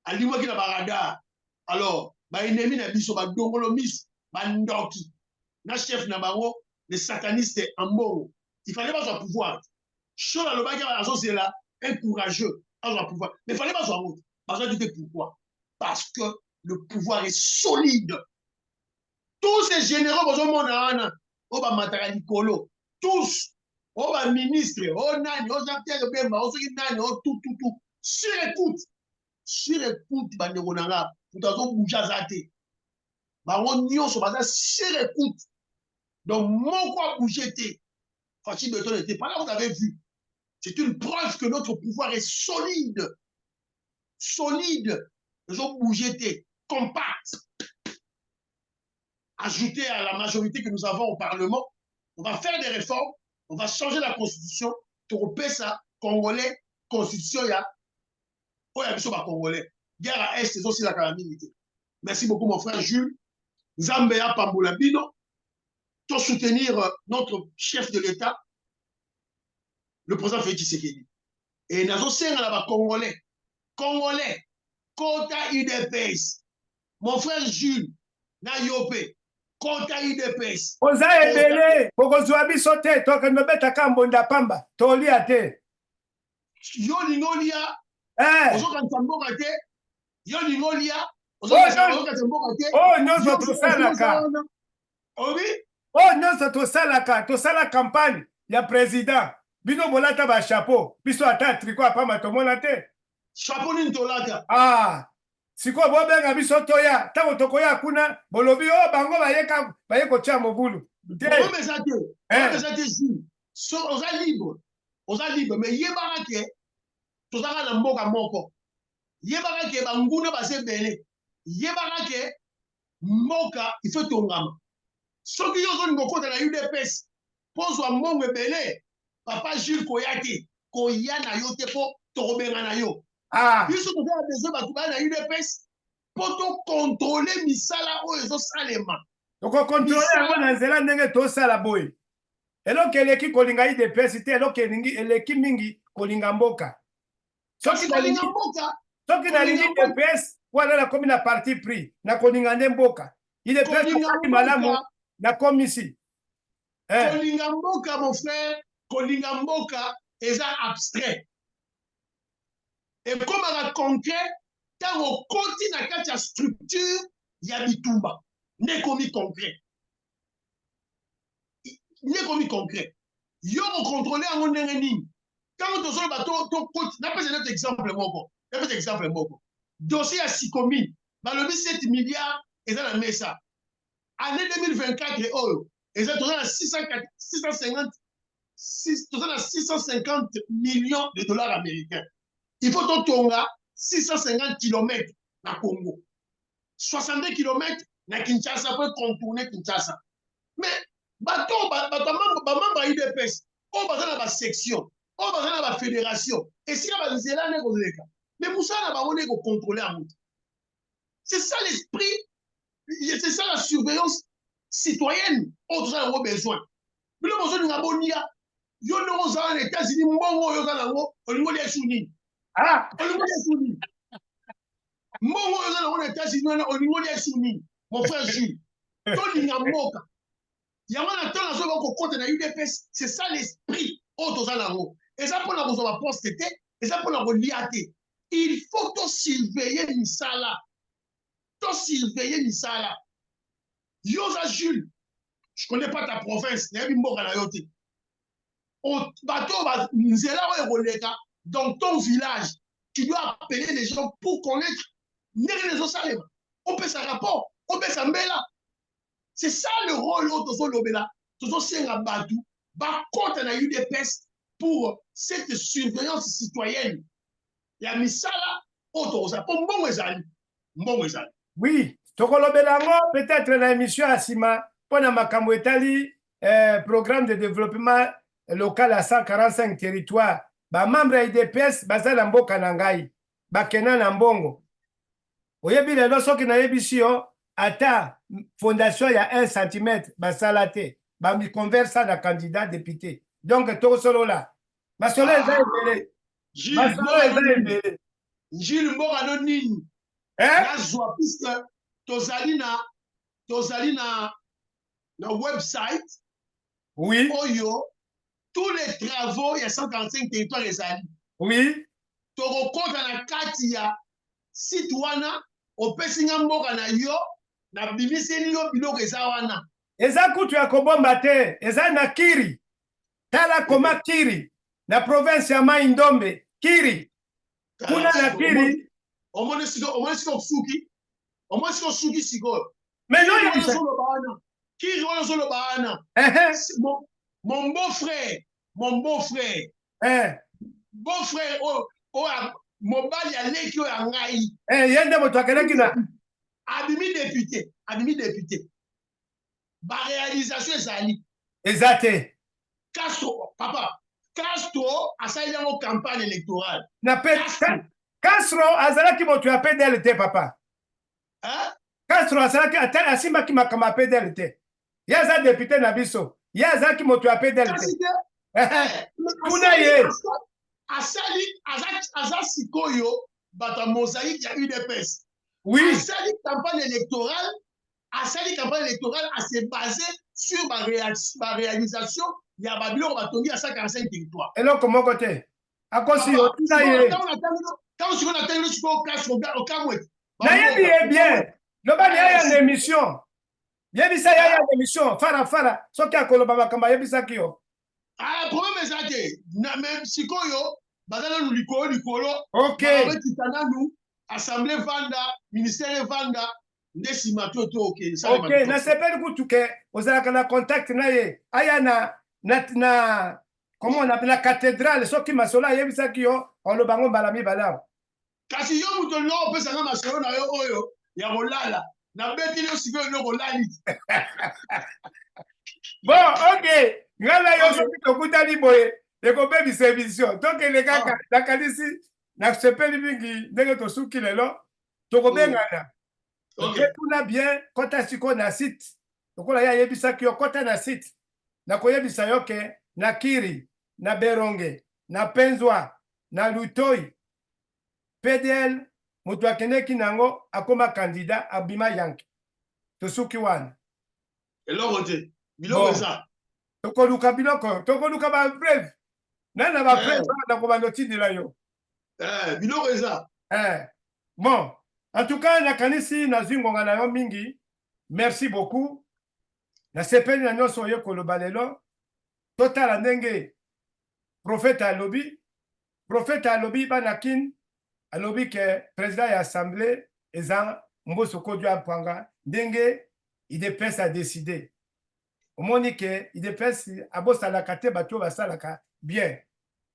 B: alimwaki na barada. Alors ba ennemi na biso ba dongolo miso ba ndoki na chef na bango les satanistes en mbongo. Il fallait pas son pouvoir. Chose à l'obaki à la c'est là un courageux à son pouvoir. Mais il fallait pas son route. Parce que pourquoi? Parce que le pouvoir est solide. Tous ces généraux, tous, ministres, tout, sur écoute, sur écoute. Donc, mon quoi bouger. Fachi Beton n'était pas là, vous avez vu. C'est une preuve que notre pouvoir est solide. Solide. Ils ont bougé, compact. Ajouté à la majorité que nous avons au Parlement, on va faire des réformes, on va changer la constitution, tourper ça, Congolais, constitution, il y a Congolais. Guerre à Est, c'est aussi la calamité. Merci beaucoup, mon frère Jules. Zambéa Pamboulabino. Pour soutenir notre chef de l'État, le président Félix Tshisekedi. Et nous avons là Congolais. Congolais, Kota UDPS. Mon frère Jules, Nayope, Kota UDPS.
A: Oza ebele, bokozwa biso te, tokende beta kambonda pamba, tolia te.
B: Yo lingolia, ozokanisa mboka te, yo lingolia, ozokanisa mboka te.
A: Oh, nyonso tosalaka.
B: Obi?
A: Oh, nyonso tosala campagne ya président. Bino bolata ba chapeau, biso ata tricot apamba tomona te.
B: Chapeau nini tolata?
A: Ah, siko bobenga biso toya, tango tokoya kuna, bolobi oh bango baye kotia mobulu.
B: Problème eza te jour. So oza libre, mais yebaka ke tozaka na mboka moko. Yebaka ke banguna base bele. Yebaka ke mboka il faut tongama. Soki yo zolinga okota na UDPS pozwa mbongo ebele papa Jules Koyate koya na yo te po tokobenga na yo biso tozala besoin bato baya na UDPS po tokontrole misala oyo ezosalema
A: tokokontrole yango na nzela ndenge tosala boye eloko eleki kolinga UDPS te eloko eleki mingi kolinga mboka soki nalingi UDPS wana nakomi na parti pris na kolinga nde mboka UDPS tokaki malamu na komisi.
B: Kolinga mboka, mon frère, kolinga mboka eza abstrait. Et comme on a concret, tant on continue à la structure, il y a bitumba. N'est commis concret. N'est commis concret. Yo on contrôle en on est ligne. Quand on a bateau, n'a pas un autre exemple moko. N'a pas exemple moko. Dossier à 6 communes. Dans le 7 milliards, et dans la mesa. Année 2024, ils ont 650 millions de dollars américains. Il faut que 650 km na Congo. 62 km na Kinshasa pour contourner Kinshasa. Mais, membre UDPS, on va dans la section, on va dans la fédération. Et si on va dans la mais Moussa n'a pas contrôler en route. C'est ça l'esprit, c'est ça la surveillance citoyenne. Autres ont besoin. Mais là, besoin de bonia. Yo no aux États-Unis, mbongo yo zango, olingo les souni.
A: Ah,
B: Olingo les souni. Mbongo yo zango les États-Unis, olingo les souni. Mon frère Jules. Tony Namoka. Yamana tona zo ko compte na UDPS, c'est ça l'esprit autres zango. Et ça pour la besoin poste et ça pour la reliaté. Il faut surveiller Misala. Surveiller Misala. Yosa Jules, je ne connais pas ta province, dans ton village, tu dois appeler les gens pour connaître les Osalem. On peut sa rapport, on peut sa mbela. C'est ça le rôle de l'Obela. C'est un bateau, contre la UDPS pour cette surveillance citoyenne. Il y a Misala, pour bon ezali.
A: Oui, Tokolobelango, peut-être l'émission Asima, pour makambo etali, programme de développement local à 145 territoires. Ba membre ya IDPS bazala mboka na ngai, bakena na mbongo. Oyebi lelo soki na yebisi yo, ata fondation ya 1 cm basala te, ba mi conversa na candidat député. Donc tokosolo la. Masolo eza ebele. Masolo eza ebele.
B: Gilles mboka no nini? Nazwa puisque tozali na website.
A: Oui.
B: Oyo, tous les travaux, il y a 145 territoires ezali.
A: Oui.
B: Toko konta na kati ya site wana, opesinga mboka na yo, na bimiseli yo biloko eza wana.
A: Eza kutu ya kobomba te, eza na Kiri. Tala koma Kiri, na province ya Mai Ndombe, Kiri. Kuna na Kiri.
B: Omone siko suki. Omone siko suki siko.
A: Mais non,
B: il y a Kiri wana solo baana. Mon beau-frère, beau-frère, mobali ya leki oyo ya ngai.
A: Yende moto akeleki na.
B: Abimi député. Ba réalisation ezali.
A: Ezate.
B: Castro, papa. Castro asali yango campagne électorale.
A: Na Castro azalaki moto ya PDLT papa.
B: Hein?
A: Castro azalaki asimaki makama PDLT. Yaza député na biso. Yazaki moto ya PDLT. Kuna ye.
B: Asali sikoyo bata mosaïque ya UDPS.
A: Oui.
B: Asali campagne électorale s'est basé sur ma réalisation. Il y a Babylon Batongi à 145 territoires.
A: Et là, comment côté? À cause de ça, il y a.
B: Quand tu vas attendre, tu vas au casse au Kamouet.
A: Nayebi bien. Le bas, il y a une émission. Yebi ça, il y a une émission. Fara. Soki a kolobaba kamba, yebi ça qui yo.
B: Ah, problème est ça. Na même si koyo, badala nous likolo.
A: Ok.
B: Nous, Assemblée Vanda, ministère Vanda. Ok,
A: na sepeli kutuke ozalaka na contact na ye aya na comment on appelle la cathédrale soki masolo ayebisaki yo olobango mbala mibale.
B: Kasi yo muto no opesanga masolo na yo oyo ya kolala na betili yo sikoyo no kolali.
A: Bon, ok, ngala yo soki tokutani boye ekobebisa émission tokende kaka nakanisi na sepeli mingi ndenge tosuki lelo tokobengana. Okay. Kuna bien kota siko na site lokola ya yebisa ki kota na site na koyebisa yoke na Kiri na Beronge na Penzwa na Lutoi PDL mutu akeneki nango akoma candidat abima yanki tosuki wana
B: eloko te biloko eza
A: tokoluka ba bref nana ba bref na ko bandotindila yo
B: biloko eza
A: bon. En tout cas, nakanisi nazingonga na yo mingi. Merci beaucoup. Na sepeli na nyonso yo koloba lelo. Totala ndenge prophète alobi banakin alobi ke président ya assemblée eza Mbosso Kodjo Apwanga ndenge IDPS a décidé. Omoni ke IDPS abosalaka te bato basalaka bien.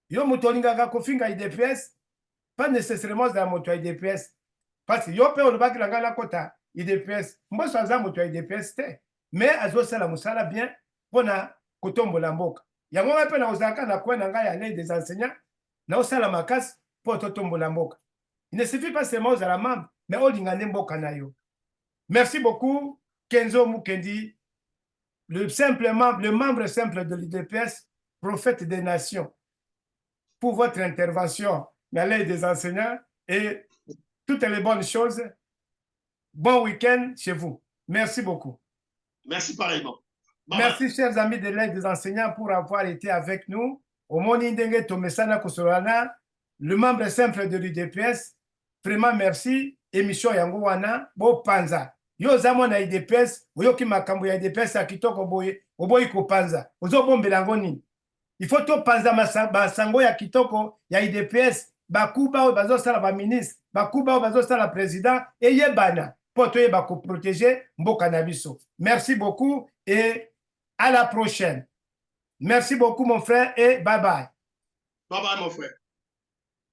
A: Yo moto olingaka kofinga IDPS pas nécessairement za moto IDPS. Parce que yo pe olobaki na ngai nakota IDPS Mbosso aza moto ya IDPS te mais azosala mosala bien mpona kotombola mboka yango ngai mpe nakozalaka na coin na ngai ya l'aide des enseignants naosala makasi mpo totombola mboka. Il ne suffit pas seulement ozala membre mais olingane mboka na yo. Merci beaucoup, Kenzo Mukendi, le membre simple de l'UDPS, prophète des nations, pour votre intervention dans l'aide des enseignants et toutes les bonnes choses. Bon week-end chez vous. Merci beaucoup.
B: Merci pareillement. Bye
A: Merci,
B: bye.
A: chers amis de l'aide des enseignants, pour avoir été avec nous. Au Monindenge Tomesana Kusolana, le membre simple de l'UDPS, vraiment merci. Émission Yango Wana, Bo Panza. Yo zamo na UDPS, oyoki makambo ya UDPS ya kitoko boye, oboyi ko panza. Ozo bombela ngoni. Il faut to panza masango ya kitoko ya UDPS, bakuba o bazo sala ba ministre, bakuba o bazo sala président, et yebana, po to yeba ko protéger mboka na biso. Merci beaucoup et à la prochaine. Merci beaucoup mon frère et bye bye.
B: Bye bye mon frère.